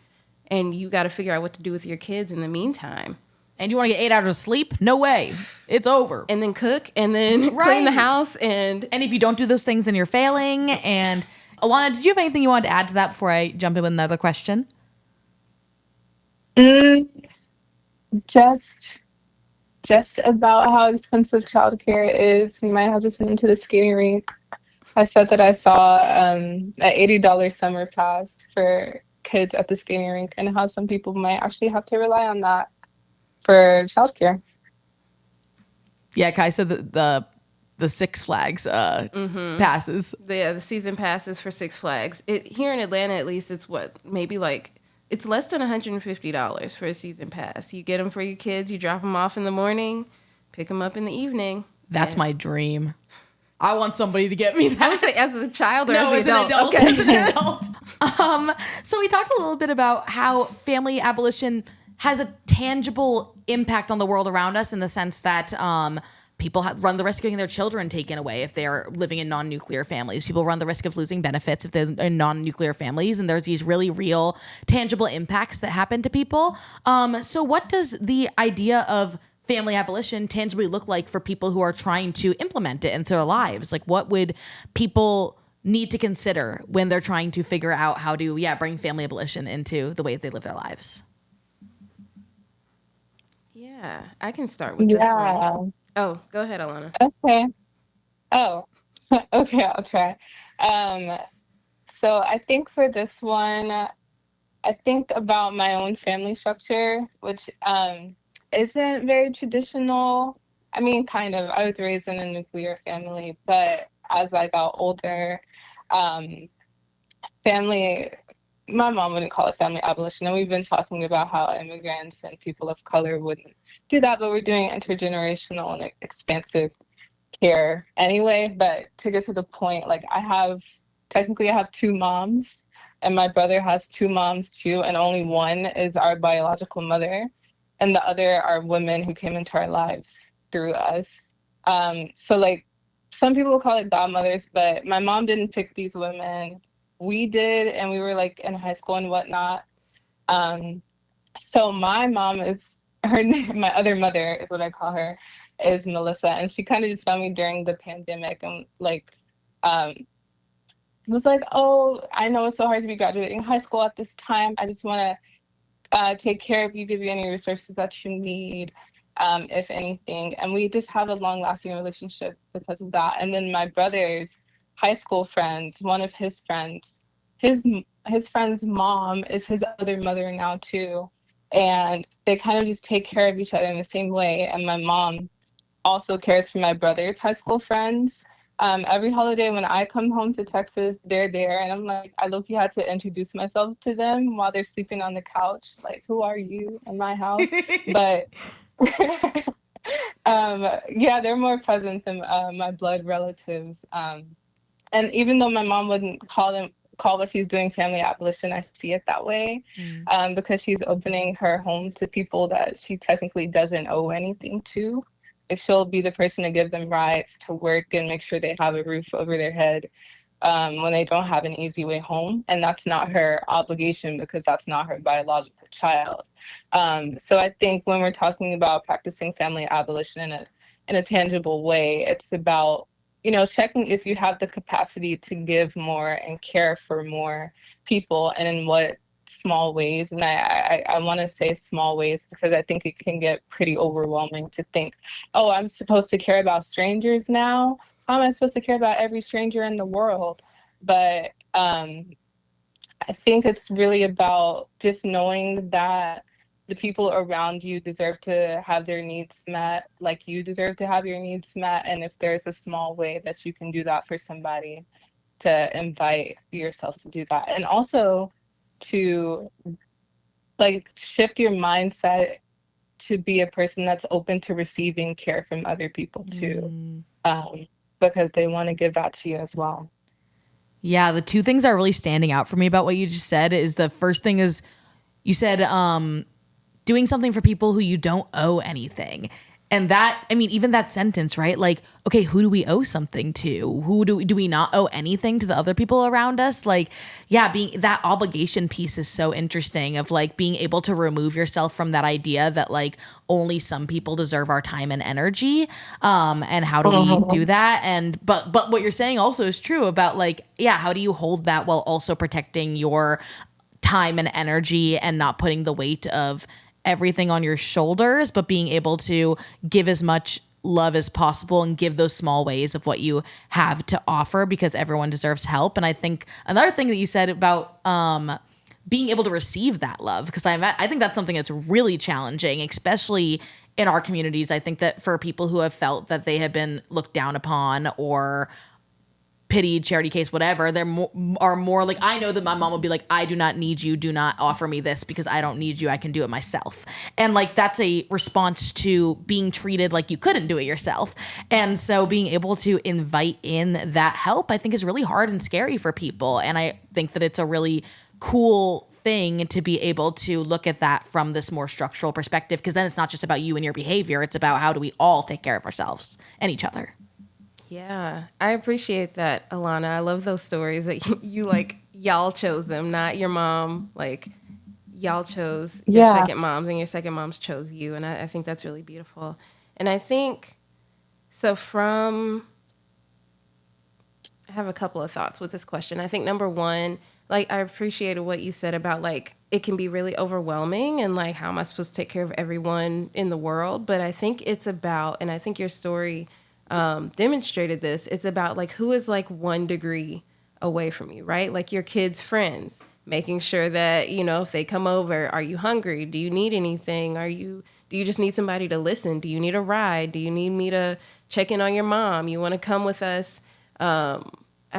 B: And you got to figure out what to do with your kids in the meantime.
A: And you want to get 8 hours of sleep? No way. It's over.
B: And then cook and then clean the house. And
A: if you don't do those things, then you're failing. And Alanah, did you have anything you wanted to add to that before I jump in with another question?
C: Just about how expensive childcare is. You might have to send them to the skating rink. I said that I saw an $80 summer pass for kids at the skating rink, and how some people might actually have to rely on that for childcare.
A: Yeah, Kai said the Six Flags passes.
B: The season passes for Six Flags. Here in Atlanta, at least, it's it's less than $150 for a season pass. You get them for your kids. You drop them off in the morning, pick them up in the evening.
A: That's my dream. I want somebody to get me that.
B: I would say as a child or
A: no,
B: as an adult.
A: Okay. As an adult. So we talked a little bit about how family abolition has a tangible impact on the world around us in the sense that people run the risk of getting their children taken away if they're living in non-nuclear families. People run the risk of losing benefits if they're in non-nuclear families. And there's these really real, tangible impacts that happen to people. So what does the idea of family abolition tangibly look like for people who are trying to implement it into their lives? Like, what would people need to consider when they're trying to figure out how to, bring family abolition into the way that they live their lives?
B: Yeah, I can start with this one. Oh, go ahead, Alanah.
C: Okay. Oh, okay, I'll try. So I think for this one, I think about my own family structure, which isn't very traditional. I mean, kind of. I was raised in a nuclear family, but as I got older, my mom wouldn't call it family abolition. And we've been talking about how immigrants and people of color wouldn't do that, but we're doing intergenerational and expansive care anyway. But to get to the point, like I have 2 moms, and my brother has 2 moms too, and only one is our biological mother, and the other are women who came into our lives through us. So like some people call it godmothers, but my mom didn't pick these women. We did, and we were like in high school and whatnot. So my mom is her name, my other mother is what I call her, is Melissa, and she kind of just found me during the pandemic and was like, oh, I know it's so hard to be graduating high school at this time. I just want to take care of you, give you any resources that you need, if anything. And we just have a long-lasting relationship because of that. And then my brother's high school friends, one of his friends, his friend's mom is his other mother now too. And they kind of just take care of each other in the same way. And my mom also cares for my brother's high school friends. Every holiday when I come home to Texas, they're there. And I'm like, I low-key had to introduce myself to them while they're sleeping on the couch. Like, who are you in my house? But they're more present than my blood relatives. And even though my mom wouldn't call what she's doing family abolition, I see it that way, because she's opening her home to people that she technically doesn't owe anything to. Like, she'll be the person to give them rights to work and make sure they have a roof over their head when they don't have an easy way home. And that's not her obligation because that's not her biological child. So I think when we're talking about practicing family abolition in a tangible way, it's about checking if you have the capacity to give more and care for more people, and in what small ways. And I want to say small ways because I think it can get pretty overwhelming to think, oh, I'm supposed to care about strangers now. How am I supposed to care about every stranger in the world? But I think it's really about just knowing that the people around you deserve to have their needs met, like you deserve to have your needs met. And if there's a small way that you can do that for somebody, to invite yourself to do that. And also to shift your mindset to be a person that's open to receiving care from other people too, because they want to give that to you as well.
A: Yeah, the 2 things that are really standing out for me about what you just said is the first thing is you said doing something for people who you don't owe anything. And that, I mean, even that sentence, right? Like, okay, who do we owe something to? Who do we not owe anything to the other people around us? Like, yeah, being that obligation piece is so interesting, of like being able to remove yourself from that idea that like only some people deserve our time and energy. And how do we do that? And but what you're saying also is true about like, yeah, how do you hold that while also protecting your time and energy and not putting the weight of everything on your shoulders, but being able to give as much love as possible and give those small ways of what you have to offer, because everyone deserves help. And I think another thing that you said about being able to receive that love, because I think that's something that's really challenging, especially in our communities. I think that for people who have felt that they have been looked down upon or pitied, charity case, whatever, are more like, I know that my mom will be like, I do not need you, do not offer me this because I don't need you, I can do it myself. And like that's a response to being treated like you couldn't do it yourself. And so being able to invite in that help, I think, is really hard and scary for people. And I think that it's a really cool thing to be able to look at that from this more structural perspective, because then it's not just about you and your behavior, it's about how do we all take care of ourselves and each other.
B: Yeah, I appreciate that, Alanah. I love those stories that you like, y'all chose them, not your mom. Like, y'all chose your second moms, and your second moms chose you. And I think that's really beautiful. And I think, so I have a couple of thoughts with this question. I think number one, like, I appreciated what you said about, like, it can be really overwhelming and, like, how am I supposed to take care of everyone in the world? But I think it's about, and I think your story demonstrated this, it's about like who is like 1 degree away from you, right? Like your kids' friends, making sure that, you know, if they come over, are you hungry? Do you need anything? Do you just need somebody to listen? Do you need a ride? Do you need me to check in on your mom? You want to come with us? My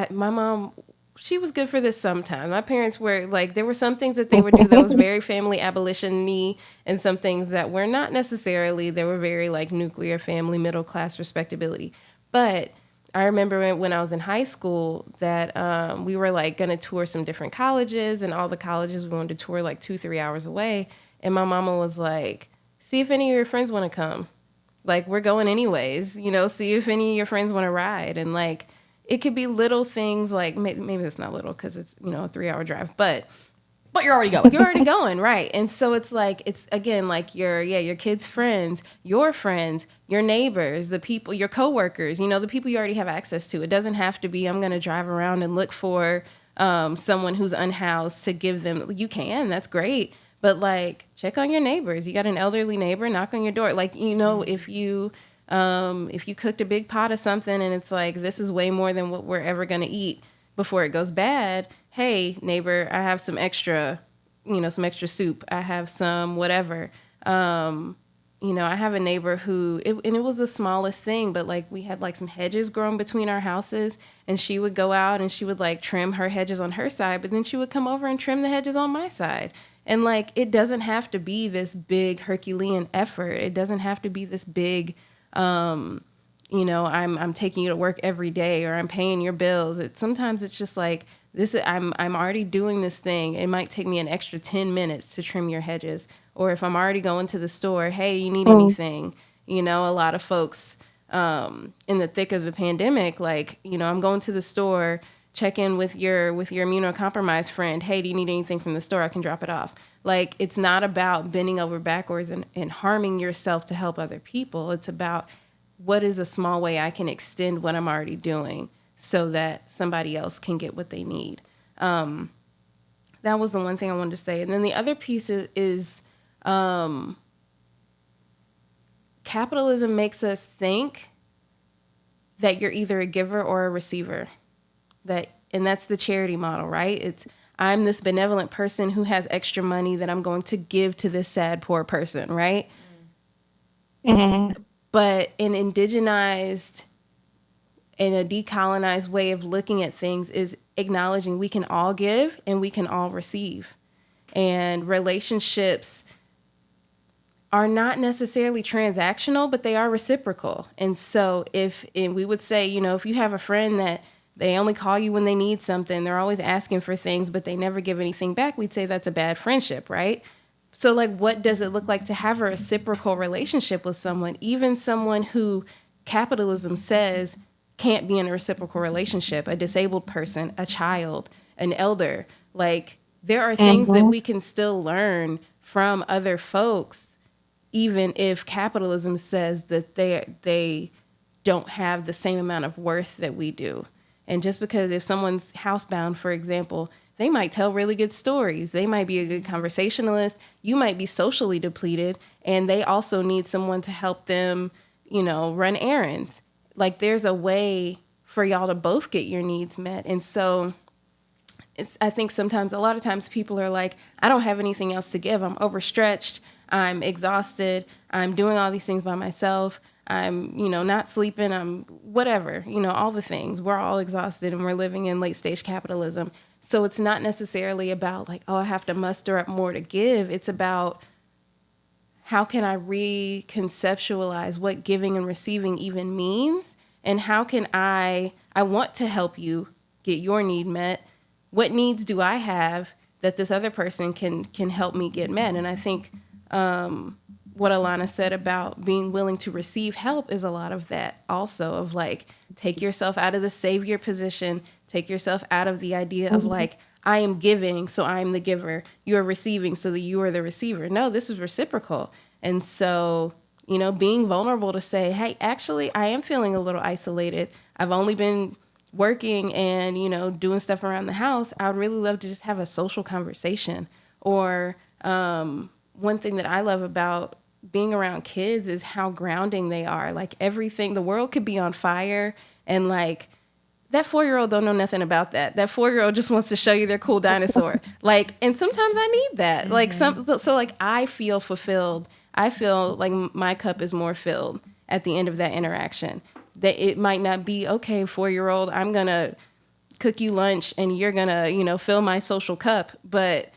B: mom, she was good for this sometimes. My parents were like, there were some things that they would do that was very family abolition-y, and some things that were not necessarily. They were very like nuclear family, middle class respectability. But I remember when I was in high school that we were like going to tour some different colleges, and all the colleges we wanted to tour like 2-3 hours away. And my mama was like, see if any of your friends want to come. Like, we're going anyways, you know, see if any of your friends want to ride. And like, it could be little things like, maybe it's not little because it's, you know, a 3-hour drive, but
A: you're already going.
B: You're already going, right. And so it's like, it's again, like your kids' friends, your neighbors, the people, your coworkers, you know, the people you already have access to. It doesn't have to be, I'm going to drive around and look for someone who's unhoused to give them. You can, that's great. But like, check on your neighbors. You got an elderly neighbor, knock on your door. Like, you know, if you cooked a big pot of something and it's like, this is way more than what we're ever going to eat before it goes bad. Hey, neighbor, I have some extra soup. I have some whatever. You know, I have a neighbor who, and it was the smallest thing, but like we had like some hedges growing between our houses, and she would go out and she would like trim her hedges on her side, but then she would come over and trim the hedges on my side. And like, it doesn't have to be this big Herculean effort. It doesn't have to be this big, you know, I'm taking you to work every day, or I'm paying your bills. Sometimes it's just like, I'm already doing this thing. It might take me an extra 10 minutes to trim your hedges. Or if I'm already going to the store, hey, you need anything? You know, a lot of folks in the thick of the pandemic, like, you know, I'm going to the store, check in with your immunocompromised friend. Hey, do you need anything from the store? I can drop it off. Like, it's not about bending over backwards and harming yourself to help other people. It's about what is a small way I can extend what I'm already doing so that somebody else can get what they need. That was the one thing I wanted to say. And then the other piece is capitalism makes us think that you're either a giver or a receiver. And that's the charity model, right? It's, I'm this benevolent person who has extra money that I'm going to give to this sad, poor person, right? Mm-hmm. But an indigenized and a decolonized way of looking at things is acknowledging we can all give and we can all receive. And relationships are not necessarily transactional, but they are reciprocal. And so and we would say, you know, if you have a friend that they only call you when they need something, they're always asking for things, but they never give anything back, we'd say that's a bad friendship, right? So like, what does it look like to have a reciprocal relationship with someone, even someone who capitalism says can't be in a reciprocal relationship, a disabled person, a child, an elder? Like, there are things that we can still learn from other folks, even if capitalism says that they don't have the same amount of worth that we do. And just because if someone's housebound, for example, they might tell really good stories. They might be a good conversationalist. You might be socially depleted, and they also need someone to help them, run errands. Like, there's a way for y'all to both get your needs met. And so I think a lot of times people are like, I don't have anything else to give. I'm overstretched. I'm exhausted. I'm doing all these things by myself. I'm, not sleeping. I'm whatever, all the things. We're all exhausted and we're living in late stage capitalism. So it's not necessarily about like, oh, I have to muster up more to give. It's about how can I reconceptualize what giving and receiving even means? And how can I want to help you get your need met. What needs do I have that this other person can help me get met? And I think what Alanah said about being willing to receive help is a lot of that also, of like, take yourself out of the savior position, take yourself out of the idea of like, I am giving, so I'm the giver. You are receiving, so that you are the receiver. No, this is reciprocal. And so, being vulnerable to say, hey, actually, I am feeling a little isolated. I've only been working and, doing stuff around the house. I would really love to just have a social conversation. Or one thing that I love about being around kids is how grounding they are. Like, everything, the world could be on fire, and like, that 4-year-old don't know nothing about that. That 4-year-old just wants to show you their cool dinosaur. Like, and sometimes I need that. Like, so like, I feel fulfilled. I feel like my cup is more filled at the end of that interaction. That it might not be, okay, 4-year-old, I'm gonna cook you lunch and you're gonna, fill my social cup. But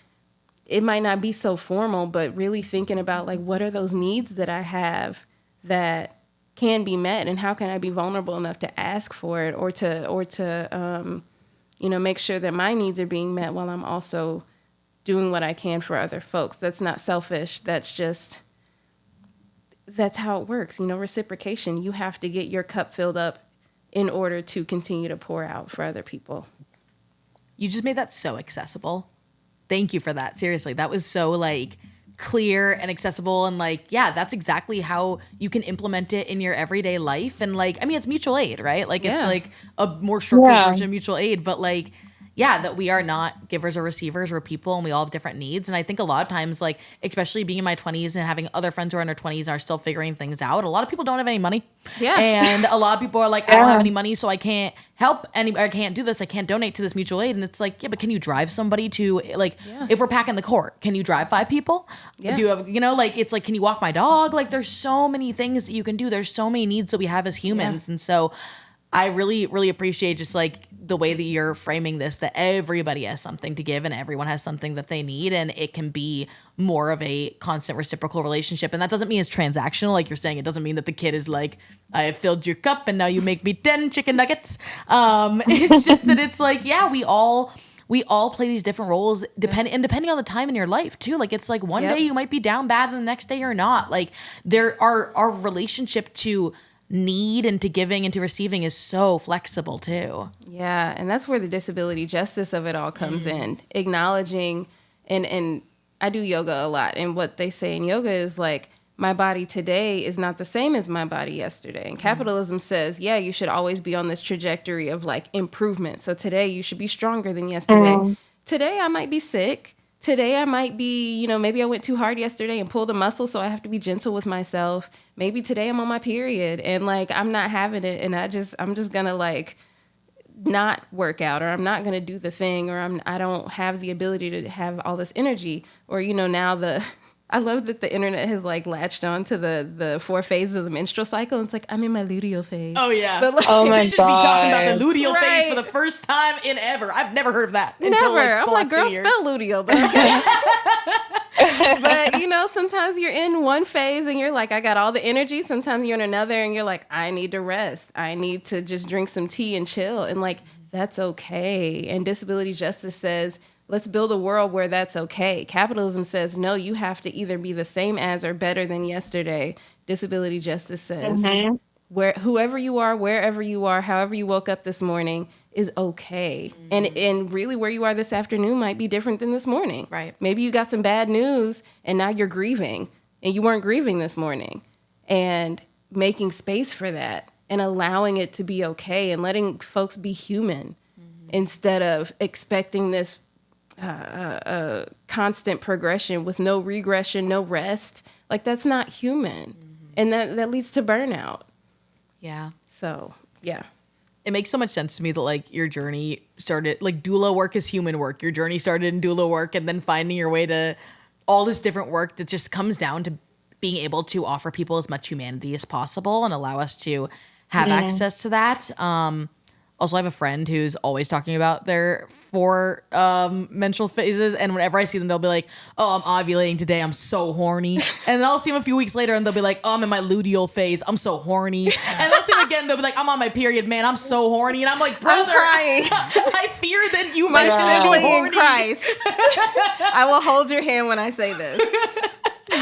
B: it might not be so formal, but really thinking about like, what are those needs that I have that can be met, and how can I be vulnerable enough to ask for it, or to make sure that my needs are being met while I'm also doing what I can for other folks. That's not selfish. That's how it works. Reciprocation. You have to get your cup filled up in order to continue to pour out for other people.
A: You just made that so accessible. Thank you for that. Seriously, that was so like clear and accessible, and like, yeah, that's exactly how you can implement it in your everyday life. And like, I mean, it's mutual aid, right? Like, it's like a more structured version of mutual aid, but like, yeah, that we are not givers or receivers. We're people, and we all have different needs. And I think a lot of times, like, especially being in my 20s and having other friends who are in their 20s and are still figuring things out, a lot of people don't have any money. Yeah. And a lot of people are like, I don't have any money, so I can't help anybody. I can't do this. I can't donate to this mutual aid. And it's like, yeah, but can you drive somebody to, like, if we're packing the court, can you drive 5 people? Yeah. Do you have, like, it's like, can you walk my dog? Like, there's so many things that you can do. There's so many needs that we have as humans. Yeah. And so I really, really appreciate just like the way that you're framing this, that everybody has something to give and everyone has something that they need, and it can be more of a constant reciprocal relationship. And that doesn't mean it's transactional, like you're saying. It doesn't mean that the kid is like, I have filled your cup and now you make me 10 chicken nuggets. It's just that it's like, yeah, we all play these different roles depending on the time in your life too. Like, it's like one day you might be down bad and the next day you're not. Like, our relationship to need and to giving and to receiving is so flexible too.
B: Yeah, and that's where the disability justice of it all comes in. Acknowledging, and I do yoga a lot, and what they say in yoga is like, my body today is not the same as my body yesterday. And capitalism says, yeah, you should always be on this trajectory of like improvement. So today you should be stronger than yesterday. Today I might be sick. Today I might be, maybe I went too hard yesterday and pulled a muscle, so I have to be gentle with myself. Maybe today I'm on my period and like, I'm not having it, and I'm just gonna like not work out, or I'm not gonna do the thing, or I don't have the ability to have all this energy. Or, now I love that the internet has like latched on to the 4 phases of the menstrual cycle. And it's like, I'm in my luteal phase.
A: Oh yeah.
B: But like,
A: oh my god. Just be talking about the luteal phase for the first time in ever. I've never heard of that.
B: Never. I'm like, girl, spell luteal, but okay. But sometimes you're in one phase and you're like, I got all the energy. Sometimes you're in another and you're like, I need to rest. I need to just drink some tea and chill. And like, that's okay. And disability justice says, let's build a world where that's okay. Capitalism says, no, you have to either be the same as or better than yesterday. Disability justice says, whoever you are, wherever you are, however you woke up this morning is okay. And really where you are this afternoon might be different than this morning.
A: Right.
B: Maybe you got some bad news and now you're grieving and you weren't grieving this morning. And making space for that and allowing it to be okay and letting folks be human instead of expecting this constant progression with no regression, no rest. Like, that's not human. And that leads to burnout.
A: Yeah.
B: So, yeah.
A: It makes so much sense to me that, like, your journey started, like, doula work is human work. Your journey started in doula work and then finding your way to all this different work that just comes down to being able to offer people as much humanity as possible and allow us to have access to that. Also, I have a friend who's always talking about their 4 menstrual phases, and whenever I see them, they'll be like, "Oh, I'm ovulating today. I'm so horny." And then I'll see them a few weeks later, and they'll be like, "Oh, I'm in my luteal phase. I'm so horny." And I'll see them again. They'll be like, "I'm on my period, man. I'm so horny." And I'm like, "Brother,
B: crying.
A: I fear that you
B: My
A: might be
B: sibling in
A: horny."
B: Christ. I will hold your hand when I say this.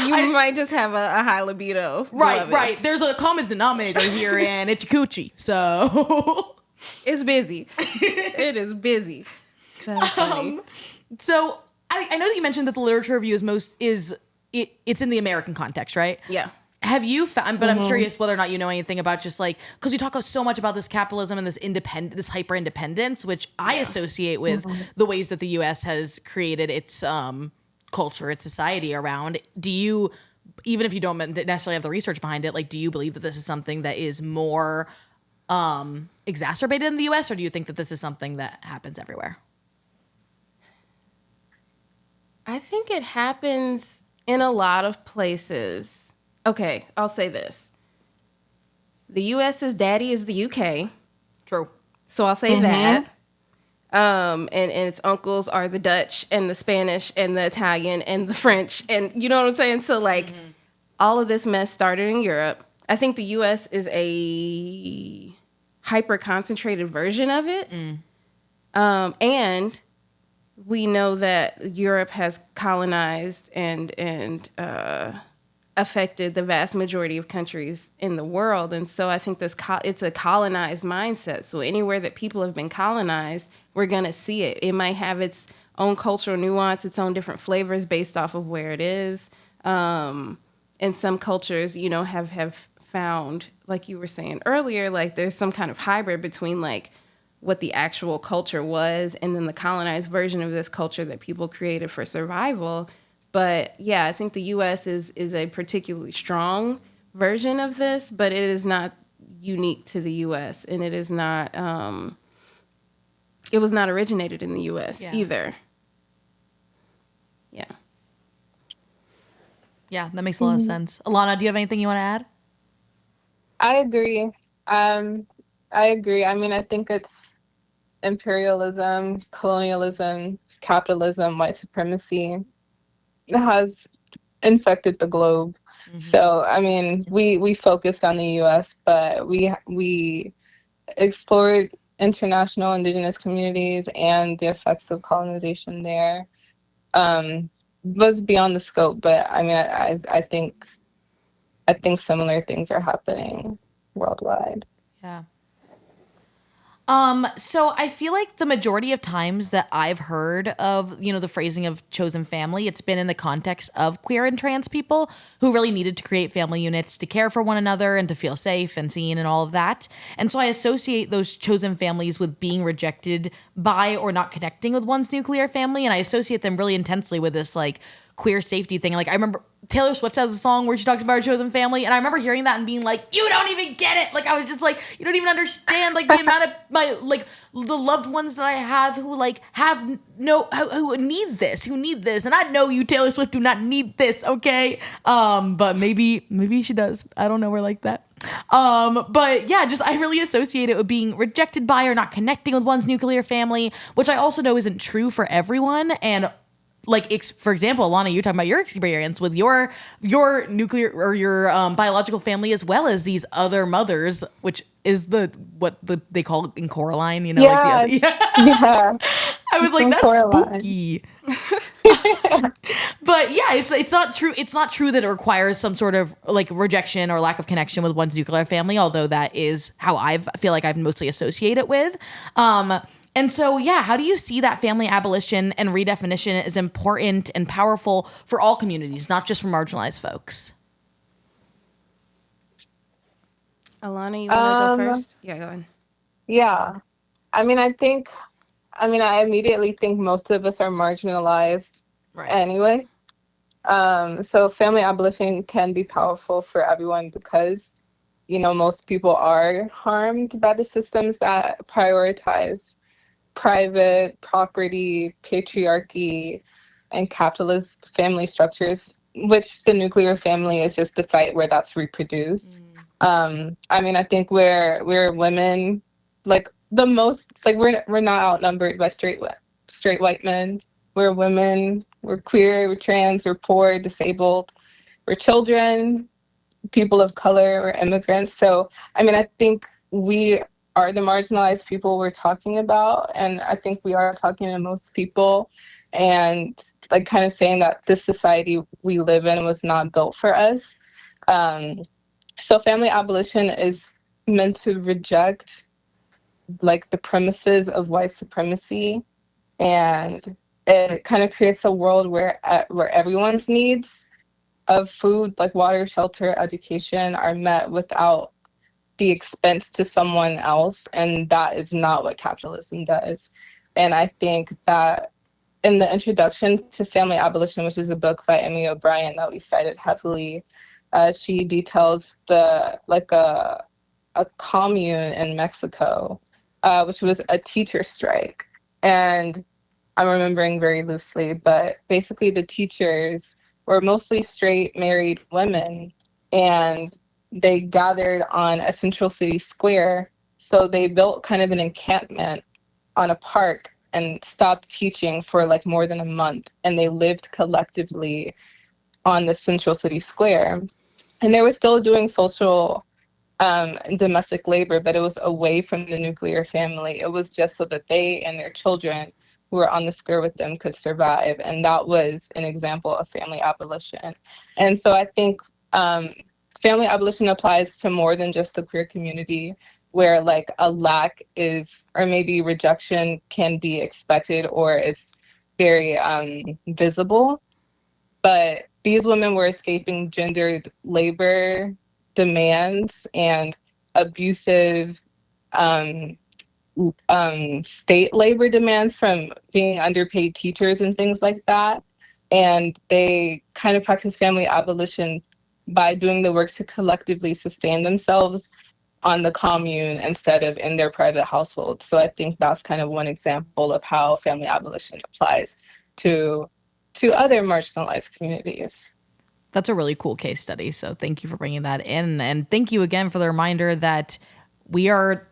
B: You might just have a high libido.
A: Right,
B: beloved.
A: right. There's a common denominator here, and it's your coochie. So
B: It's busy. It is busy. That's funny.
A: So I know that you mentioned that the literature review it's in the American context, right?
B: Yeah.
A: Have you found, but I'm curious whether or not you know anything about just like, because we talk so much about this capitalism and this hyper independence, which I associate with the ways that the U.S. has created its culture, its society around. Do you, even if you don't necessarily have the research behind it, like, do you believe that this is something that is more exacerbated in the U.S., or do you think that this is something that happens everywhere?
B: I think it happens in a lot of places. Okay, I'll say this. The U.S.'s daddy is the U.K.
A: True.
B: So I'll say that. And its uncles are the Dutch and the Spanish and the Italian and the French. And you know what I'm saying? So, like, all of this mess started in Europe. I think the U.S. is a hyper-concentrated version of it. And we know that Europe has colonized and affected the vast majority of countries in the world. And so I think it's a colonized mindset. So anywhere that people have been colonized, we're going to see it. It might have its own cultural nuance, its own different flavors based off of where it is. And some cultures, you know, have found, like you were saying earlier, like there's some kind of hybrid between like what the actual culture was and then the colonized version of this culture that people created for survival. But yeah, I think the U.S. is a particularly strong version of this, but it is not unique to the U.S. and it is not. It was not originated in the U.S. either. Yeah.
A: Yeah, that makes a lot of sense. Alanah, do you have anything you want to add?
C: I agree. I agree. I mean, I think it's imperialism, colonialism, capitalism, white supremacy has infected the globe. So, I mean, we focused on the U.S., but we explored international indigenous communities and the effects of colonization there. Was beyond the scope, but I mean, I think similar things are happening worldwide.
A: Yeah. So I feel like the majority of times that I've heard of, you know, the phrasing of chosen family, it's been in the context of queer and trans people who really needed to create family units to care for one another and to feel safe and seen and all of that. And so I associate those chosen families with being rejected by or not connecting with one's nuclear family. And I associate them really intensely with this like queer safety thing. Like I remember Taylor Swift has a song where she talks about her chosen family, and I remember hearing that and being like, you don't even get it. Like I was just like, you don't even understand like the amount of my like the loved ones that I have who like have no who need this. And I know you, Taylor Swift, do not need this, okay? But maybe she does. I don't know her like that. But yeah, just I really associate it with being rejected by or not connecting with one's nuclear family, which I also know isn't true for everyone. And like, for example, Alanah, you're talking about your experience with your nuclear or your biological family, as well as these other mothers, which is they call in Coraline, you know,
C: Yeah,
A: like the other. Yeah. I was like, that's spooky. But yeah, it's not true. It's not true that it requires some sort of like rejection or lack of connection with one's nuclear family, although that is how I feel like I've mostly associated with. And so, yeah, how do you see that family abolition and redefinition as important and powerful for all communities, not just for marginalized folks?
B: Alanah, you want to go first? Yeah, go ahead.
C: Yeah. I immediately think most of us are marginalized anyway. So family abolition can be powerful for everyone because, most people are harmed by the systems that prioritize private property, patriarchy, and capitalist family structures, which the nuclear family is just the site where that's reproduced. I think we're women, like the most, like we're not outnumbered by straight white men. We're women, we're queer, we're trans, we're poor, disabled, we're children, people of color, we're immigrants. So I think we are the marginalized people we're talking about, and I think we are talking to most people, and like kind of saying that this society we live in was not built for us. So family abolition is meant to reject like the premises of white supremacy, and it kind of creates a world where everyone's needs of food, like water, shelter, education, are met without the expense to someone else, and that is not what capitalism does. And I think that in the introduction to Family Abolition, which is a book by Emmy O'Brien that we cited heavily, she details a commune in Mexico, which was a teacher strike. And I'm remembering very loosely, but basically the teachers were mostly straight married women, and they gathered on a central city square. So they built kind of an encampment on a park and stopped teaching for like more than a month. And they lived collectively on the central city square. And they were still doing social domestic labor, but it was away from the nuclear family. It was just so that they and their children who were on the square with them could survive. And that was an example of family abolition. And so I think family abolition applies to more than just the queer community, where like a lack is, or maybe rejection can be expected or is very visible. But these women were escaping gendered labor demands and abusive state labor demands from being underpaid teachers and things like that. And they kind of practice family abolition by doing the work to collectively sustain themselves on the commune instead of in their private households. So I think that's kind of one example of how family abolition applies to other marginalized communities.
A: That's a really cool case study. So thank you for bringing that in. And thank you again for the reminder that we are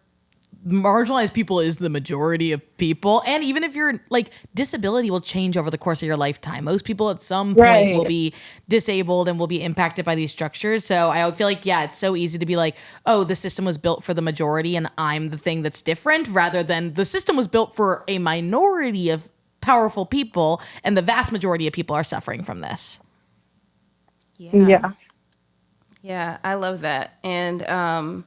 A: marginalized people is the majority of people. And even if you're like, disability will change over the course of your lifetime. Most people at some point will be disabled and will be impacted by these structures. So I feel like, yeah, it's so easy to be like, oh, the system was built for the majority and I'm the thing that's different, rather than the system was built for a minority of powerful people and the vast majority of people are suffering from this.
C: Yeah,
B: I love that. And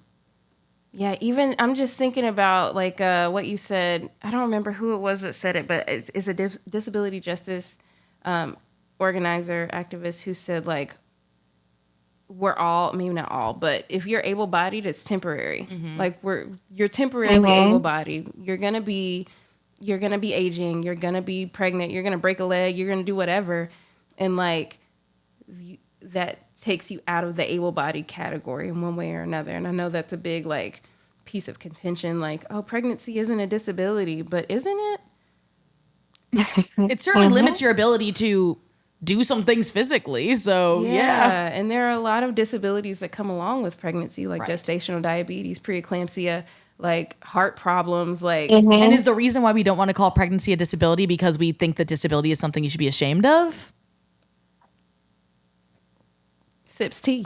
B: even I'm just thinking about like what you said. I don't remember who it was that said it, but it's a disability justice organizer, activist who said like, we're all, maybe not all, but if you're able-bodied, it's temporary. Like you're temporarily able-bodied. You're gonna be aging. You're gonna be pregnant. You're gonna break a leg. You're gonna do whatever, and like that takes you out of the able-bodied category in one way or another. And I know that's a big like piece of contention. Like, oh, pregnancy isn't a disability, but isn't it?
A: It certainly limits your ability to do some things physically. So yeah.
B: And there are a lot of disabilities that come along with pregnancy, like gestational diabetes, preeclampsia, like heart problems, like.
A: And is the reason why we don't want to call pregnancy a disability because we think that disability is something you should be ashamed of?
B: Sips tea.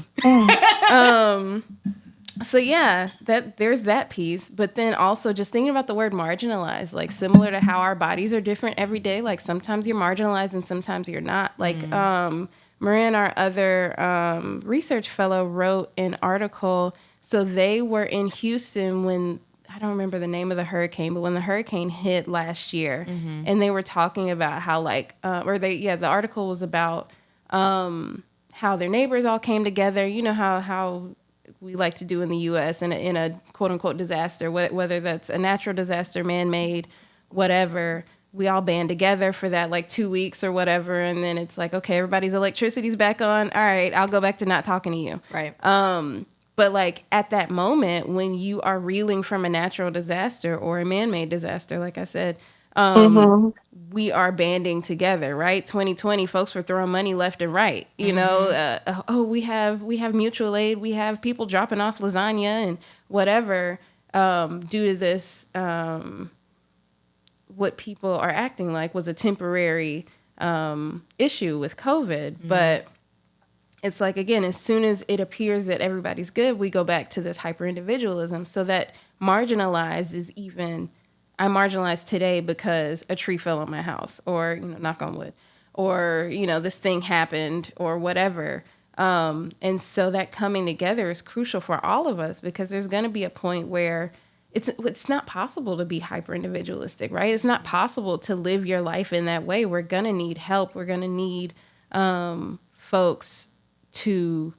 B: So yeah, that there's that piece, but then also just thinking about the word marginalized, like similar to how our bodies are different every day. Like sometimes you're marginalized and sometimes you're not. Like Marin, our other research fellow, wrote an article. So they were in Houston when, I don't remember the name of the hurricane, but when the hurricane hit last year, and they were talking about how the article was about how their neighbors all came together. You know how we like to do in the U.S. in a quote unquote disaster, whether that's a natural disaster, man-made, whatever. We all band together for that like 2 weeks or whatever, and then it's like, okay, everybody's electricity's back on. All right, I'll go back to not talking to you.
A: Right.
B: But like at that moment when you are reeling from a natural disaster or a man-made disaster, like I said, we are banding together, right? 2020, folks were throwing money left and right. You know, we have mutual aid, we have people dropping off lasagna and whatever, due to this. What people are acting like was a temporary issue with COVID, but it's like, again, as soon as it appears that everybody's good, we go back to this hyper-individualism. So that marginalized is even, I'm marginalized today because a tree fell on my house, or, you know, knock on wood, or, you know, this thing happened or whatever. And so that coming together is crucial for all of us, because there's going to be a point where it's not possible to be hyper-individualistic, right? It's not possible to live your life in that way. We're going to need help. We're going to need folks to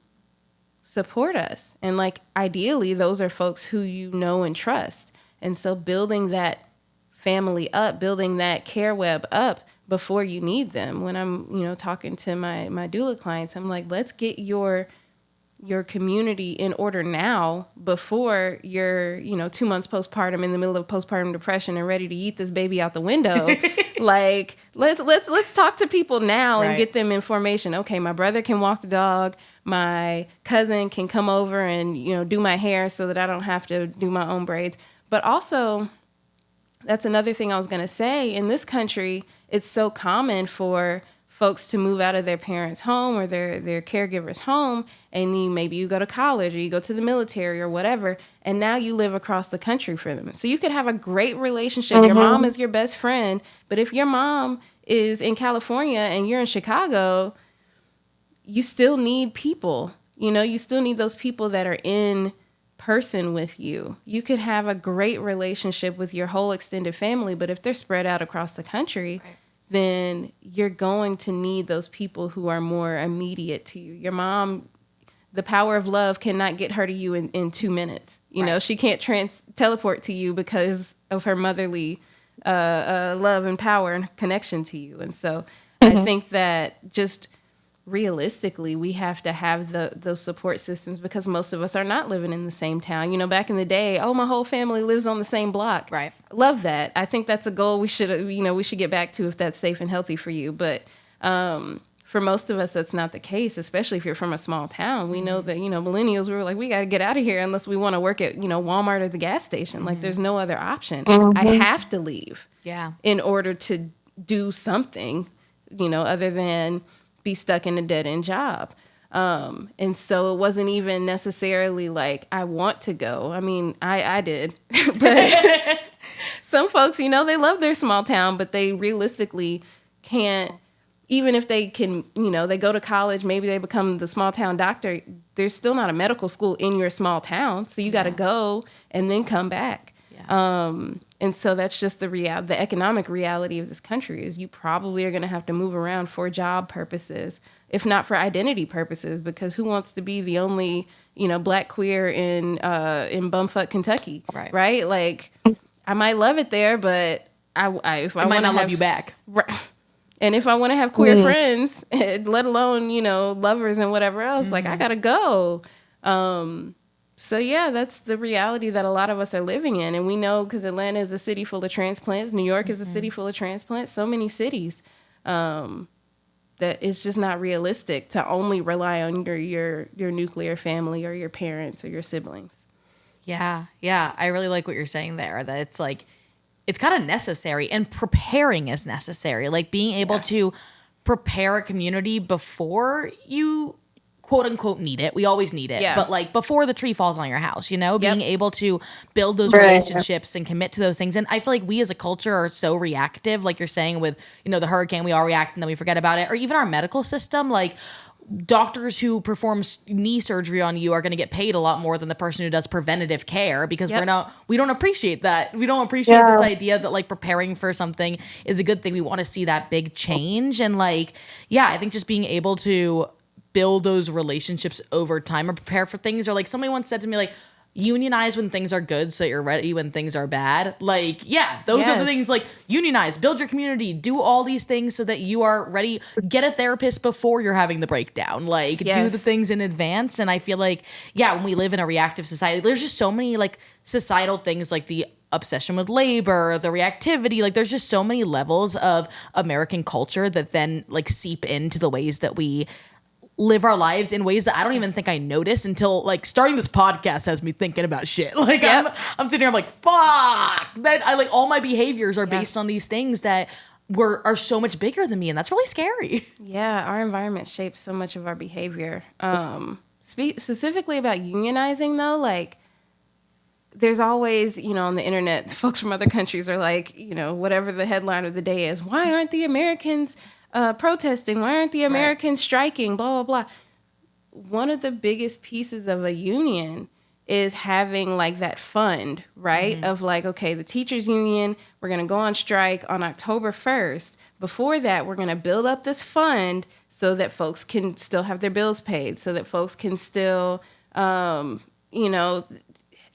B: support us. And like, ideally, those are folks who you know and trust. And so building that family up, building that care web up before you need them. When I'm, you know, talking to my doula clients, I'm like, let's get your community in order now before you're, you know, 2 months postpartum, in the middle of postpartum depression and ready to eat this baby out the window. Like, let's talk to people now and get them information. Okay, my brother can walk the dog. My cousin can come over and, you know, do my hair so that I don't have to do my own braids. But also, that's another thing I was going to say. In this country, it's so common for folks to move out of their parents' home or their caregiver's home, and maybe you go to college or you go to the military or whatever, and now you live across the country for them. So you could have a great relationship. Your mom is your best friend, but if your mom is in California and you're in Chicago, you still need people. You know, you still need those people that are in person with you. You could have a great relationship with your whole extended family, but if they're spread out across the country, then you're going to need those people who are more immediate to you. Your mom, the power of love cannot get her to you in 2 minutes. You know, she can't teleport to you because of her motherly love and power and connection to you. And so I think that just realistically, we have to have those support systems, because most of us are not living in the same town. You know, back in the day, my whole family lives on the same block. Right. Love that. I think that's a goal we should get back to if that's safe and healthy for you. But for most of us, that's not the case, especially if you're from a small town. We know that, you know, millennials, we were like, we got to get out of here unless we want to work at, you know, Walmart or the gas station. Like, there's no other option. I have to leave in order to do something, you know, other than be stuck in a dead-end job. And so it wasn't even necessarily like, I want to go. I mean, I did. But some folks, you know, they love their small town, but they realistically can't, even if they can, you know, they go to college, maybe they become the small town doctor, there's still not a medical school in your small town. So you got to go and then come back. And so that's just the economic reality of this country, is you probably are going to have to move around for job purposes, if not for identity purposes, because who wants to be the only, you know, Black queer in bumfuck Kentucky, right? Like, I might love it there, but if I
A: might not love you back,
B: right? And if I want to have queer friends, let alone, you know, lovers and whatever else, like, I gotta go. So yeah, that's the reality that a lot of us are living in. And we know, because Atlanta is a city full of transplants. New York is a city full of transplants. So many cities that it's just not realistic to only rely on your nuclear family or your parents or your siblings.
A: Yeah. I really like what you're saying there, that it's like, it's kind of necessary, and preparing is necessary. Like, being able to prepare a community before you quote unquote need it. We always need it.
B: Yeah.
A: But like before the tree falls on your house, you know, being able to build those
C: Right.
A: relationships and commit to those things. And I feel like we as a culture are so reactive, like you're saying with, you know, the hurricane, we all react and then we forget about it. Or even our medical system, like doctors who perform knee surgery on you are going to get paid a lot more than the person who does preventative care because we don't appreciate that. We don't appreciate this idea that like preparing for something is a good thing. We want to see that big change. And like, yeah, I think just being able to build those relationships over time or prepare for things, or like somebody once said to me, like, unionize when things are good so you're ready when things are bad. Like, yeah, those are the things, like unionize, build your community, do all these things so that you are ready. Get a therapist before you're having the breakdown. Like, do the things in advance. And I feel like, yeah, when we live in a reactive society, there's just so many like societal things, like the obsession with labor, the reactivity, like there's just so many levels of American culture that then like seep into the ways that we live our lives in ways that I don't even think I notice until like starting this podcast has me thinking about shit. Like I'm sitting here, I'm like, fuck, that I like all my behaviors are based on these things that are so much bigger than me. And that's really scary.
B: Yeah. Our environment shapes so much of our behavior. Specifically about unionizing though, like there's always, you know, on the internet, folks from other countries are like, you know, whatever the headline of the day is, why aren't the Americans protesting? Why aren't the Americans striking? Blah, blah, blah. One of the biggest pieces of a union is having like that fund, right? Of like, okay, the teachers union, we're going to go on strike on October 1st. Before that, we're going to build up this fund so that folks can still have their bills paid, so that folks can still, you know,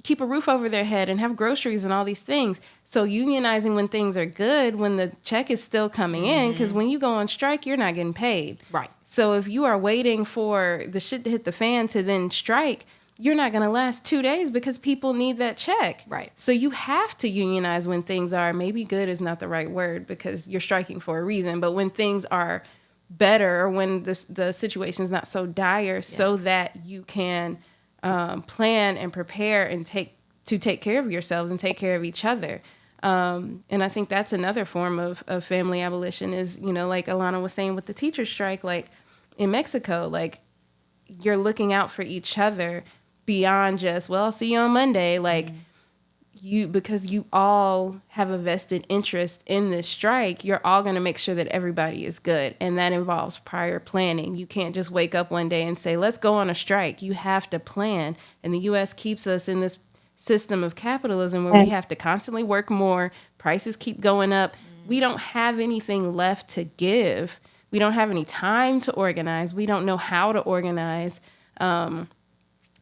B: keep a roof over their head and have groceries and all these things. So unionizing when things are good, when the check is still coming in, because when you go on strike, you're not getting paid.
A: Right.
B: So if you are waiting for the shit to hit the fan to then strike, you're not going to last 2 days because people need that check.
A: Right.
B: So you have to unionize when things are, maybe good is not the right word because you're striking for a reason, but when things are better or when the situation is not so dire so that you can plan and prepare and take care of yourselves and take care of each other. And I think that's another form of family abolition is, you know, like Alanah was saying with the teacher strike, like in Mexico, like you're looking out for each other beyond just, well, I'll see you on Monday. Like because you all have a vested interest in this strike, you're all going to make sure that everybody is good. And that involves prior planning. You can't just wake up one day and say, let's go on a strike. You have to plan. And the U.S. keeps us in this system of capitalism where we have to constantly work more. Prices keep going up. We don't have anything left to give. We don't have any time to organize. We don't know how to organize.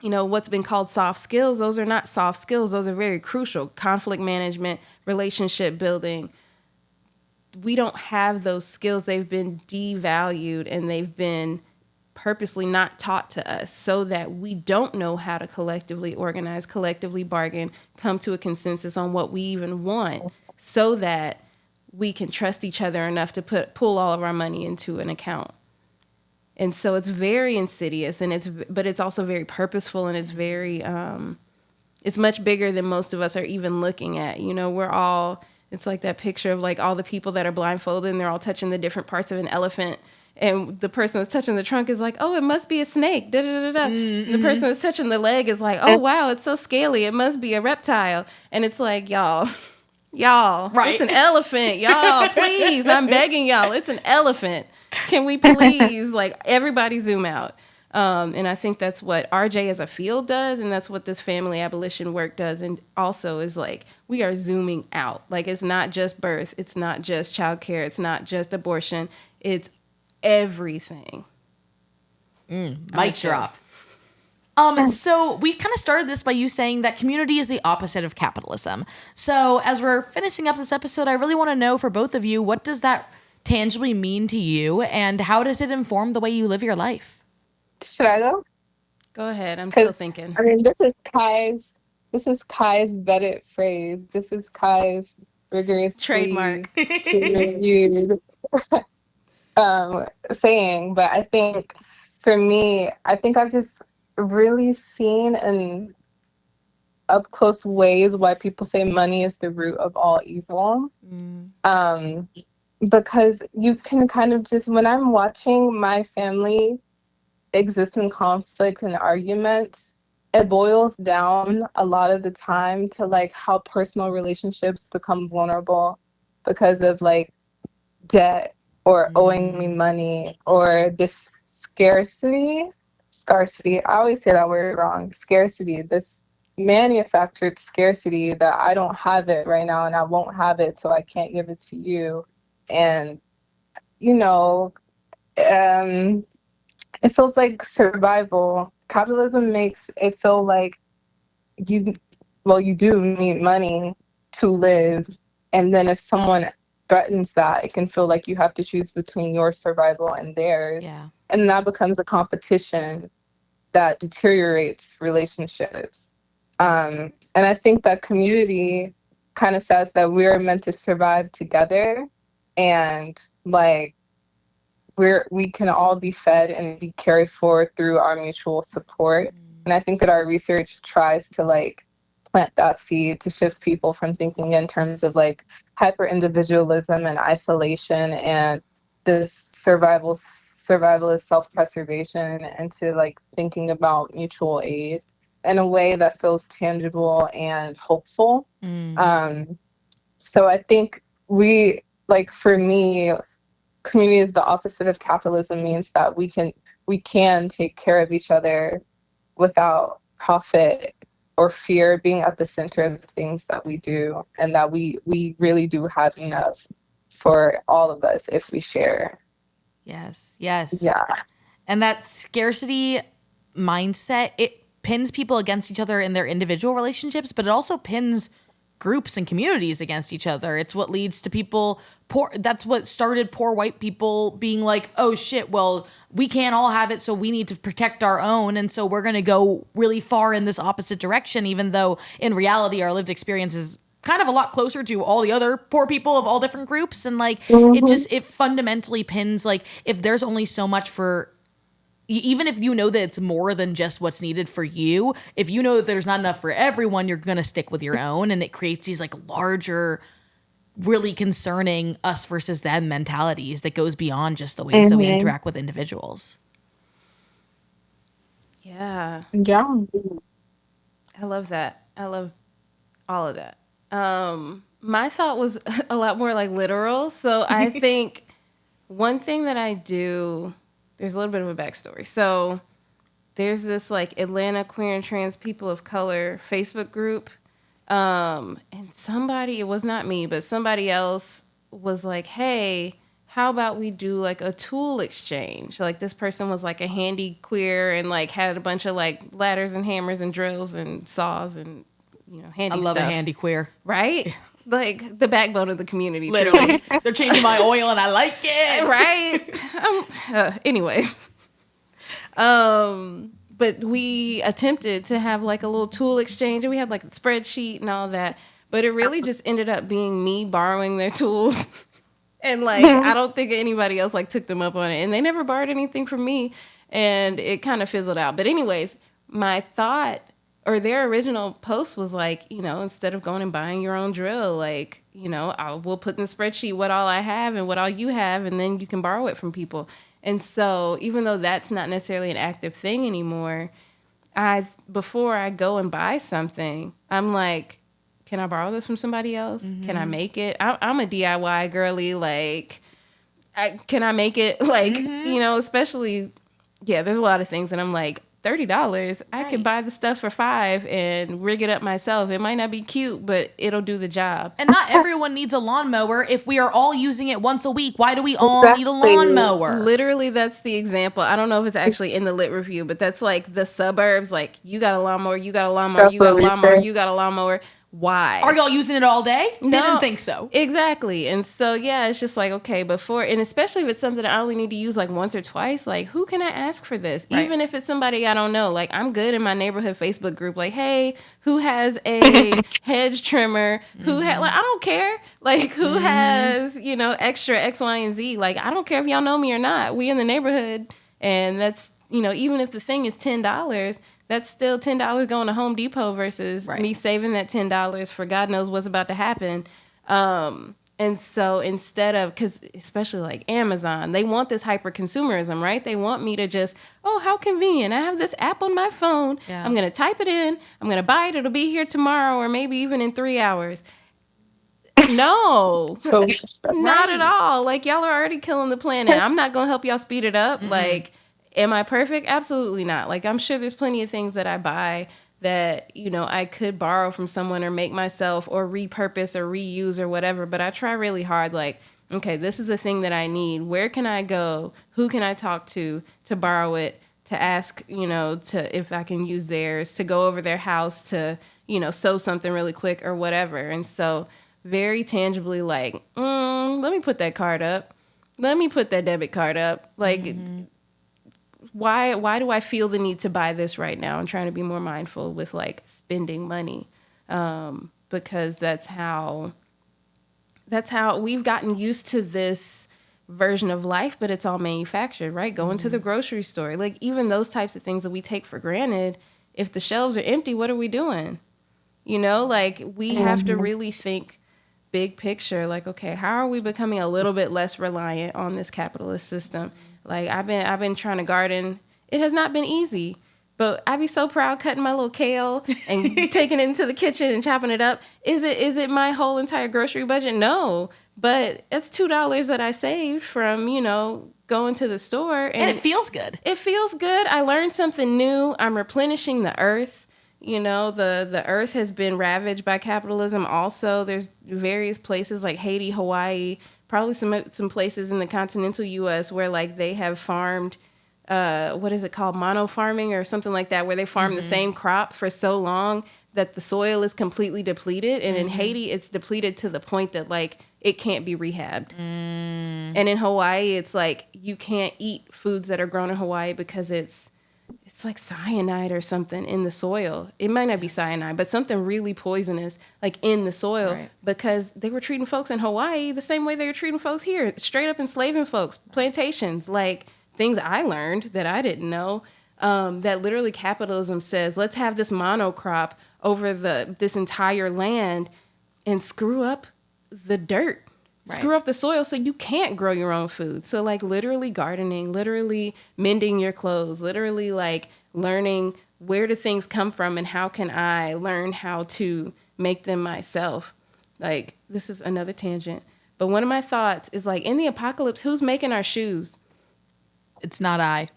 B: You know, what's been called soft skills, those are not soft skills. Those are very crucial. Conflict management, relationship building. We don't have those skills. They've been devalued and they've been purposely not taught to us so that we don't know how to collectively organize, collectively bargain, come to a consensus on what we even want so that we can trust each other enough to pull all of our money into an account. And so it's very insidious, but it's also very purposeful, and it's very, it's much bigger than most of us are even looking at. You know, it's like that picture of like all the people that are blindfolded and they're all touching the different parts of an elephant. And the person that's touching the trunk is like, oh, it must be a snake. Da, da, da, da. The person that's touching the leg is like, oh, wow, it's so scaly. It must be a reptile. And it's like, y'all, right. It's an elephant. Y'all, please, I'm begging y'all. It's an elephant. Can we please, like, everybody zoom out? And I think that's what RJ as a field does, and that's what this family abolition work does. And also is like, we are zooming out. Like, it's not just birth. It's not just childcare. It's not just abortion. It's everything.
A: Mic drop. So we kind of started this by you saying that community is the opposite of capitalism. So as we're finishing up this episode, I really want to know for both of you, what does that tangibly mean to you, and how does it inform the way you live your life?
C: Should I go?
B: Go ahead. I'm still thinking.
C: I mean, this is Khye's vetted phrase. This is Khye's rigorous
B: trademark
C: reviewed saying. But I think for me, I think I've just really seen in up close ways why people say money is the root of all evil. Because you can kind of just, when I'm watching my family existing conflicts and arguments, it boils down a lot of the time to like how personal relationships become vulnerable because of like debt or owing me money or this scarcity. I always say that word wrong. Scarcity, this manufactured scarcity that I don't have it right now and I won't have it, so I can't give it to you. And, you know, it feels like survival. Capitalism makes it feel like you, you do need money to live. And then if someone threatens that, it can feel like you have to choose between your survival and theirs.
A: Yeah.
C: And that becomes a competition that deteriorates relationships. And I think that community kind of says that we're meant to survive together, and like we can all be fed and be carried forward through our mutual support. And I think that our research tries to like plant that seed to shift people from thinking in terms of like hyper individualism and isolation and this survivalist self-preservation, into like thinking about mutual aid in a way that feels tangible and hopeful. So I think for me, community is the opposite of capitalism, means that we can take care of each other without profit or fear being at the center of the things that we do, and that we really do have enough for all of us if we share.
A: Yes.
C: Yeah.
A: And that scarcity mindset, it pins people against each other in their individual relationships, but it also pins groups and communities against each other. It's what leads to people that's what started poor white people being like, oh shit, well, we can't all have it, so we need to protect our own, and so we're going to go really far in this opposite direction, even though in reality our lived experience is kind of a lot closer to all the other poor people of all different groups. And like it fundamentally pins, like, if there's only so much for, even if you know that it's more than just what's needed for you, if you know that there's not enough for everyone, you're going to stick with your own. And it creates these like larger, really concerning us versus them mentalities that goes beyond just the ways that we interact with individuals.
B: Yeah.
C: Yeah.
B: I love that. I love all of that. My thought was a lot more like literal. So I think one thing that I do, there's a little bit of a backstory. So there's this like Atlanta queer and trans people of color Facebook group. And somebody, it was not me, but somebody else was like, hey, how about we do like a tool exchange? Like, this person was like a handy queer and like had a bunch of like ladders and hammers and drills and saws and, you know, handy stuff.
A: I love a handy queer.
B: Right? Like the backbone of the community.
A: Literally. They're changing my oil and I like it.
B: Right? Anyways. But we attempted to have like a little tool exchange, and we had like a spreadsheet and all that. But it really just ended up being me borrowing their tools. And like, I don't think anybody else like took them up on it. And they never borrowed anything from me. And it kind of fizzled out. But anyways, my thought, or their original post was like, you know, instead of going and buying your own drill, like, you know, we'll put in the spreadsheet what all I have and what all you have, and then you can borrow it from people. And so even though that's not necessarily an active thing anymore, before I go and buy something, I'm like, can I borrow this from somebody else? Mm-hmm. Can I make it? I'm a DIY girly. Like, can I make it? Like, you know, especially, yeah, there's a lot of things. And I'm like, $30, I could buy the stuff for $5 and rig it up myself. It might not be cute, but it'll do the job.
A: And not everyone needs a lawnmower. If we are all using it once a week, why do we all need a lawnmower?
B: Literally, that's the example. I don't know if it's actually in the lit review, but that's like the suburbs. Like, you got a lawnmower, you got a lawnmower, you got a lawnmower, you got a lawnmower. Why?
A: Are y'all using it all day?
B: No,
A: didn't think so.
B: Exactly. And so, yeah, it's just like, okay, and especially if it's something I only need to use like once or twice, like, who can I ask for this? Right. Even if it's somebody I don't know. Like, I'm good in my neighborhood Facebook group. Like, hey, who has a hedge trimmer? Who like, I don't care. Like, who has, you know, extra X, Y, and Z? Like, I don't care if y'all know me or not. We in the neighborhood. And that's, you know, even if the thing is $10, that's still $10 going to Home Depot versus me saving that $10 for God knows what's about to happen. And so instead of, because especially like Amazon, they want this hyper consumerism, right? They want me to just, oh, how convenient. I have this app on my phone. Yeah. I'm going to type it in. I'm going to buy it. It'll be here tomorrow or maybe even in 3 hours. No, not at all. Like, y'all are already killing the planet. I'm not going to help y'all speed it up. Mm-hmm. Like, am I perfect? Absolutely not. Like, I'm sure there's plenty of things that I buy that, you know, I could borrow from someone or make myself or repurpose or reuse or whatever. But I try really hard, like, okay, this is a thing that I need. Where can I go? Who can I talk to borrow it, to ask, you know, to if I can use theirs, to go over their house to, you know, sew something really quick or whatever. And so very tangibly, like, let me put that card up. Let me put that debit card up. Like, why do I feel the need to buy this right now? I'm trying to be more mindful with like spending money, because that's how we've gotten used to this version of life, but it's all manufactured, right? Going to the grocery store, like even those types of things that we take for granted. If the shelves are empty, what are we doing? You know, like we have to really think big picture, like, okay, how are we becoming a little bit less reliant on this capitalist system? Like I've been trying to garden. It has not been easy, but I'd be so proud cutting my little kale and taking it into the kitchen and chopping it up. Is it my whole entire grocery budget? No, but it's $2 that I saved from, you know, going to the store.
A: And it feels good.
B: It feels good. I learned something new. I'm replenishing the earth. You know, the earth has been ravaged by capitalism also. There's various places like Haiti, Hawaii, probably some places in the continental U.S. where like they have farmed, what is it called, mono farming or something like that, where they farm the same crop for so long that the soil is completely depleted. And in Haiti, it's depleted to the point that like it can't be rehabbed. And in Hawaii, it's like you can't eat foods that are grown in Hawaii because it's like cyanide or something in the soil. It might not be cyanide, but something really poisonous, like in the soil, right? Because they were treating folks in Hawaii the same way they were treating folks here, straight up enslaving folks, plantations, like things I learned that I didn't know, that literally capitalism says, let's have this monocrop over this entire land and screw up the dirt. Right. Screw up the soil so you can't grow your own food. So like literally gardening, literally mending your clothes, literally like learning where do things come from and how can I learn how to make them myself. Like this is another tangent. But one of my thoughts is like in the apocalypse, who's making our shoes?
A: It's not I.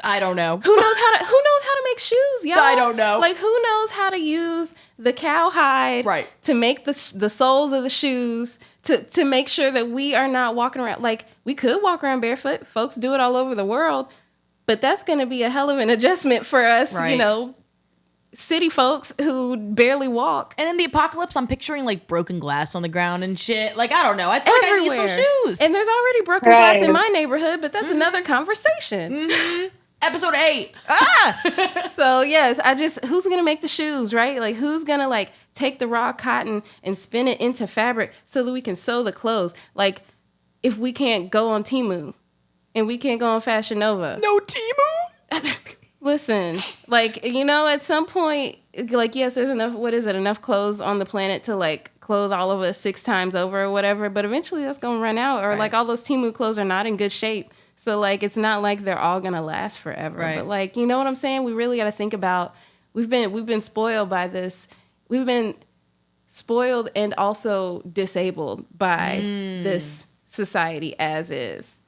A: I don't know.
B: Who knows how to make shoes, y'all?
A: I don't know.
B: Like who knows how to use the cow hide to make the soles of the shoes to make sure that we are not walking around. Like we could walk around barefoot. Folks do it all over the world, but that's going to be a hell of an adjustment for us, you know, city folks who barely walk.
A: And in the apocalypse, I'm picturing like broken glass on the ground and shit. Like, I don't know. I feel like I need some shoes.
B: And there's already broken glass in my neighborhood, but that's another conversation.
A: Episode 8.
B: So yes, who's going to make the shoes, right? Like who's going to like take the raw cotton and spin it into fabric so that we can sew the clothes? Like if we can't go on Temu and we can't go on Fashion Nova.
A: No Temu?
B: Listen, like, you know, at some point, like, yes, there's enough clothes on the planet to like clothe all of us 6 times over or whatever, but eventually that's going to run out, or like all those Temu clothes are not in good shape. So like, it's not like they're all going to last forever. Right. But like, you know what I'm saying? We really got to think about, we've been spoiled by this. We've been spoiled and also disabled by this society as is.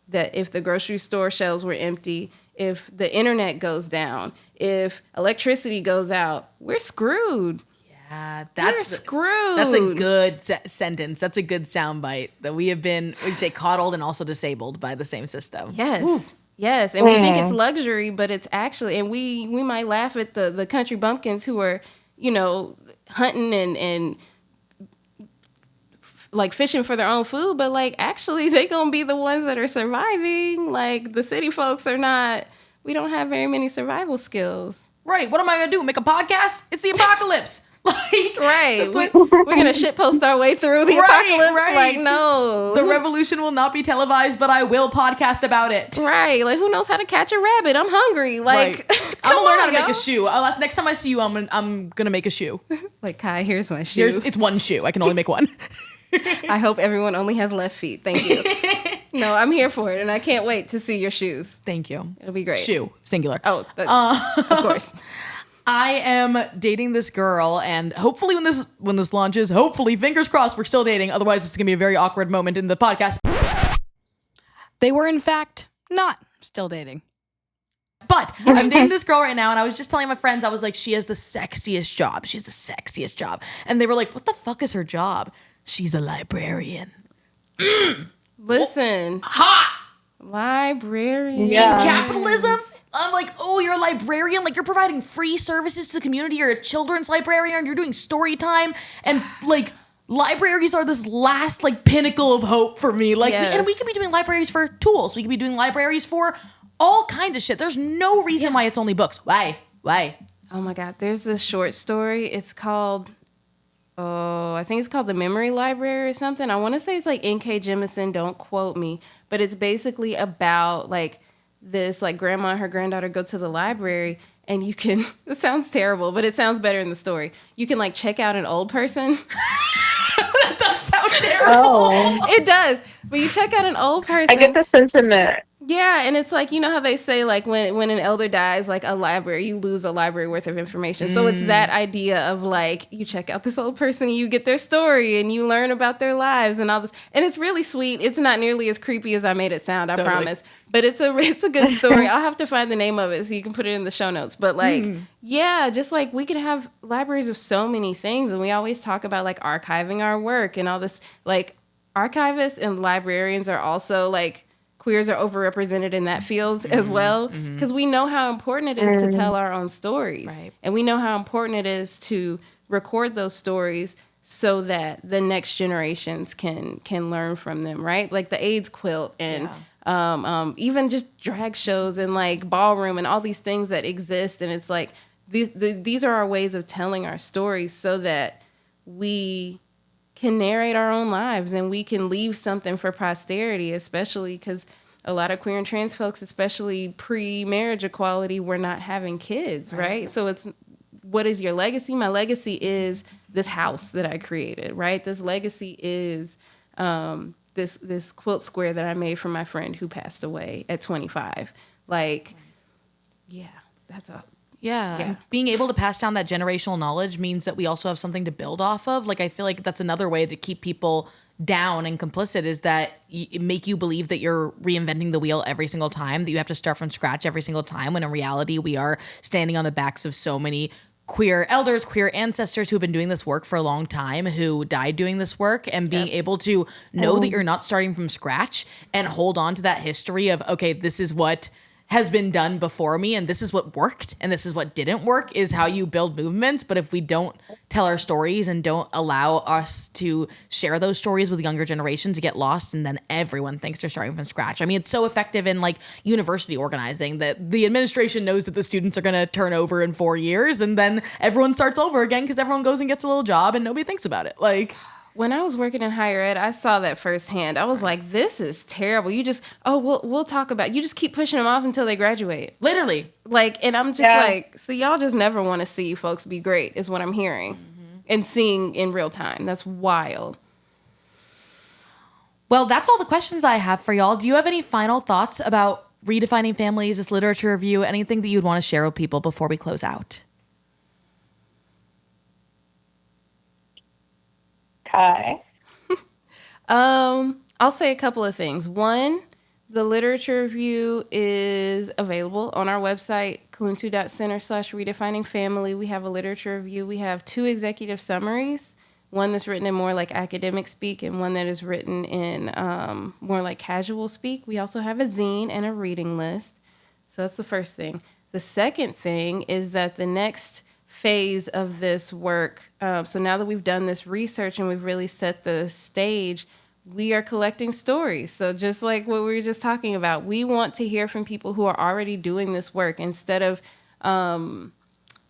B: That if the grocery store shelves were empty, if the internet goes down, if electricity goes out, we're screwed.
A: Yeah,
B: we're screwed.
A: That's a good sentence. That's a good soundbite. That we have been, we say, coddled and also disabled by the same system.
B: Yes. Ooh. Yes, and we think it's luxury, but it's actually, and we might laugh at the country bumpkins who are, you know, hunting and like fishing for their own food, but like actually they gonna be the ones that are surviving. Like the city folks are not, we don't have very many survival skills.
A: Right, what am I gonna do, make a podcast? It's the apocalypse. Like,
B: right, we're gonna shitpost our way through the apocalypse.
A: Right.
B: Like, no,
A: the revolution will not be televised, but I will podcast about it.
B: Right, like who knows how to catch a rabbit? I'm hungry. Like,
A: I'm gonna learn how to make a shoe. Next time I see you, I'm gonna make a shoe.
B: Like, Kai, here's my shoe.
A: It's one shoe. I can only make one.
B: I hope everyone only has left feet. Thank you. No, I'm here for it, and I can't wait to see your shoes.
A: Thank you.
B: It'll be great.
A: Shoe, singular.
B: Oh, of course.
A: I am dating this girl, and hopefully when this launches, hopefully, fingers crossed, we're still dating. Otherwise, it's going to be a very awkward moment in the podcast. They were, in fact, not still dating. But I'm dating this girl right now, and I was just telling my friends, I was like, she has the sexiest job. She's the sexiest job. And they were like, what the fuck is her job? She's a librarian.
B: Listen.
A: Hot!
B: Librarian.
A: Yeah. In capitalism? I'm like, oh, you're a librarian? Like, you're providing free services to the community. You're a children's librarian. You're doing story time. And, like, libraries are this last, like, pinnacle of hope for me. Like,
B: yes.
A: And we could be doing libraries for tools. We could be doing libraries for all kinds of shit. There's no reason why it's only books. Why?
B: Oh, my God. There's this short story. It's called... Oh, I think it's called The Memory Library or something. I want to say it's like N.K. Jemisin. Don't quote me. But it's basically about, like, this, like, grandma and her granddaughter go to the library, and you can... It sounds terrible, but it sounds better in the story. You can, like, check out an old person.
A: That does sound terrible.
C: Oh.
B: It does. But you check out an old person.
C: I get the sentiment.
B: Yeah, and it's like, you know how they say, like, when an elder dies, like, a library, you lose a library worth of information. So it's that idea of, like, you check out this old person and you get their story and you learn about their lives and all this. And it's really sweet. It's not nearly as creepy as I made it sound, I promise. But it's a good story. I'll have to find the name of it so you can put it in the show notes. But, like, yeah, just, like, we could have libraries of so many things. And we always talk about, like, archiving our work and all this. Like, archivists and librarians are also, like, queers are overrepresented in that field as well, because we know how important it is to tell our own stories. Right. And we know how important it is to record those stories so that the next generations can learn from them, right? Like the AIDS quilt and even just drag shows and like ballroom and all these things that exist. And it's like, these are our ways of telling our stories so that we can narrate our own lives and we can leave something for posterity, especially because a lot of queer and trans folks, especially pre-marriage equality, were not having kids, right? So it's, what is your legacy? My legacy is this house that I created, right? This legacy is this quilt square that I made for my friend who passed away at 25. Like, yeah, that's a...
A: Yeah. Being able to pass down that generational knowledge means that we also have something to build off of. Like, I feel like that's another way to keep people down and complicit is that make you believe that you're reinventing the wheel every single time, that you have to start from scratch every single time, when in reality, we are standing on the backs of so many queer elders, queer ancestors who have been doing this work for a long time, who died doing this work, and being able to know that you're not starting from scratch and hold on to that history of, okay, this is what has been done before me and this is what worked and this is what didn't work, is how you build movements. But if we don't tell our stories and don't allow us to share those stories with younger generations, to get lost, and then everyone thinks they're starting from scratch. I mean, it's so effective in like university organizing that the administration knows that the students are going to turn over in 4 years, and then everyone starts over again because everyone goes and gets a little job and nobody thinks about it. Like,
B: when I was working in higher ed, I saw that firsthand. I was like, this is terrible. You just, we'll talk about it. You just keep pushing them off until they graduate.
A: Literally.
B: Like, and I'm just like, so y'all just never want to see folks be great is what I'm hearing and seeing in real time. That's wild.
A: Well, that's all the questions I have for y'all. Do you have any final thoughts about redefining families, this literature review, anything that you'd want to share with people before we close out?
C: Khye.
B: I'll say a couple of things. One, the literature review is available on our website, kuluntu.center/redefining family. We have a literature review. We have 2 executive summaries, one that's written in more like academic speak and one that is written in more like casual speak. We also have a zine and a reading list. So that's the first thing. The second thing is that the next phase of this work, so now that we've done this research and we've really set the stage, we are collecting stories. So just like what we were just talking about, we want to hear from people who are already doing this work instead of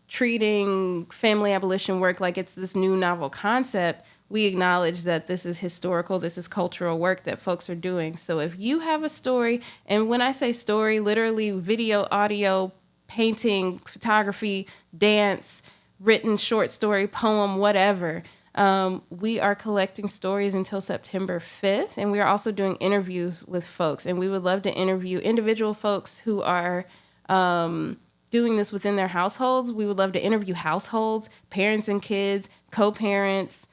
B: treating family abolition work like it's this new novel concept. We acknowledge that this is historical, this is cultural work that folks are doing. So if you have a story, and when I say story, literally video, audio, painting, photography, dance, written short story, poem, whatever, We are collecting stories until September 5th, and we are also doing interviews with folks. And we would love to interview individual folks who are doing this within their households. We would love to interview households, parents and kids, co-parents,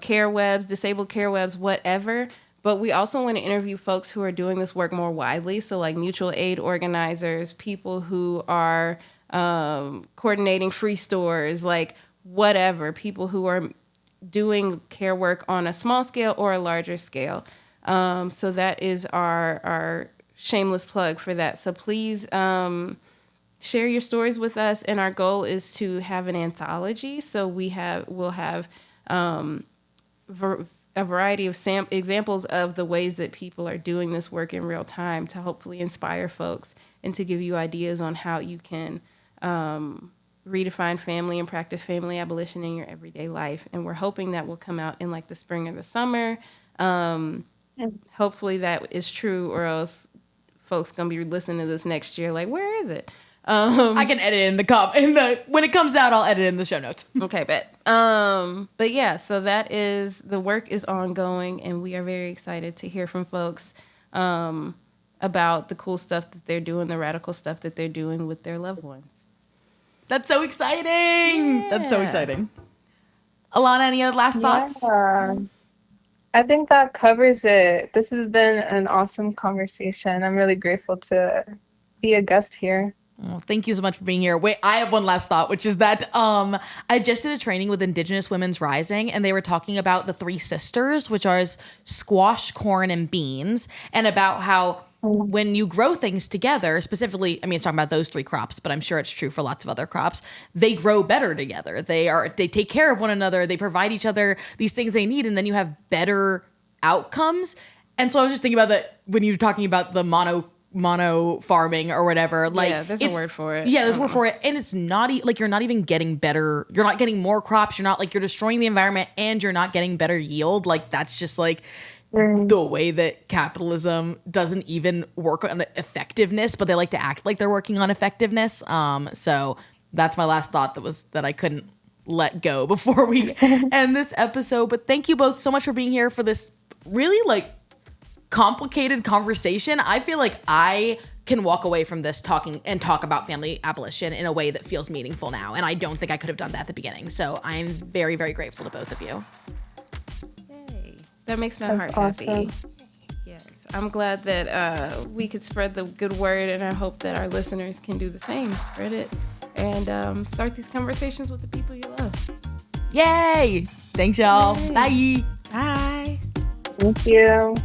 B: care webs, disabled care webs, whatever. But we also want to interview folks who are doing this work more widely. So like mutual aid organizers, people who are coordinating free stores, like whatever, people who are doing care work on a small scale or a larger scale. So that is our shameless plug for that. So please share your stories with us. And our goal is to have an anthology. So we'll have a variety of examples of the ways that people are doing this work in real time to hopefully inspire folks and to give you ideas on how you can redefine family and practice family abolition in your everyday life. And we're hoping that will come out in like the spring or the summer. Hopefully that is true, or else folks gonna be listening to this next year like, where is it?
A: I can edit when it comes out, I'll edit in the show notes.
B: Okay, bet. But yeah, so the work is ongoing, and we are very excited to hear from folks about the cool stuff that they're doing, the radical stuff that they're doing with their loved ones.
A: That's so exciting. Yeah. That's so exciting. Alanah, any other last thoughts?
C: I think that covers it. This has been an awesome conversation. I'm really grateful to be a guest here.
A: Oh, thank you so much for being here. Wait, I have one last thought, which is that I just did a training with Indigenous Women's Rising, and they were talking about the three sisters, which are squash, corn, and beans, and about how when you grow things together, specifically, I mean, it's talking about those three crops, but I'm sure it's true for lots of other crops, they grow better together. They take care of one another. They provide each other these things they need, and then you have better outcomes. And so I was just thinking about that when you were talking about the mono farming or whatever, like,
B: yeah, there's a word for it.
A: Yeah, there's a word for it. And it's not like you're not even getting better. You're not getting more crops. You're not like you're destroying the environment and you're not getting better yield. Like that's just like the way that capitalism doesn't even work on effectiveness, but they like to act like they're working on effectiveness. So that's my last thought that I couldn't let go before we end this episode. But thank you both so much for being here for this really like complicated conversation. I feel like I can walk away from this talk about family abolition in a way that feels meaningful now. And I don't think I could have done that at the beginning. So I'm very, very grateful to both of you.
B: Yay. That makes my heart happy. Yes. I'm glad that we could spread the good word, and I hope that our listeners can do the same. Spread it and start these conversations with the people you love.
A: Yay! Thanks, y'all.
B: Yay.
A: Bye.
B: Bye.
C: Thank you.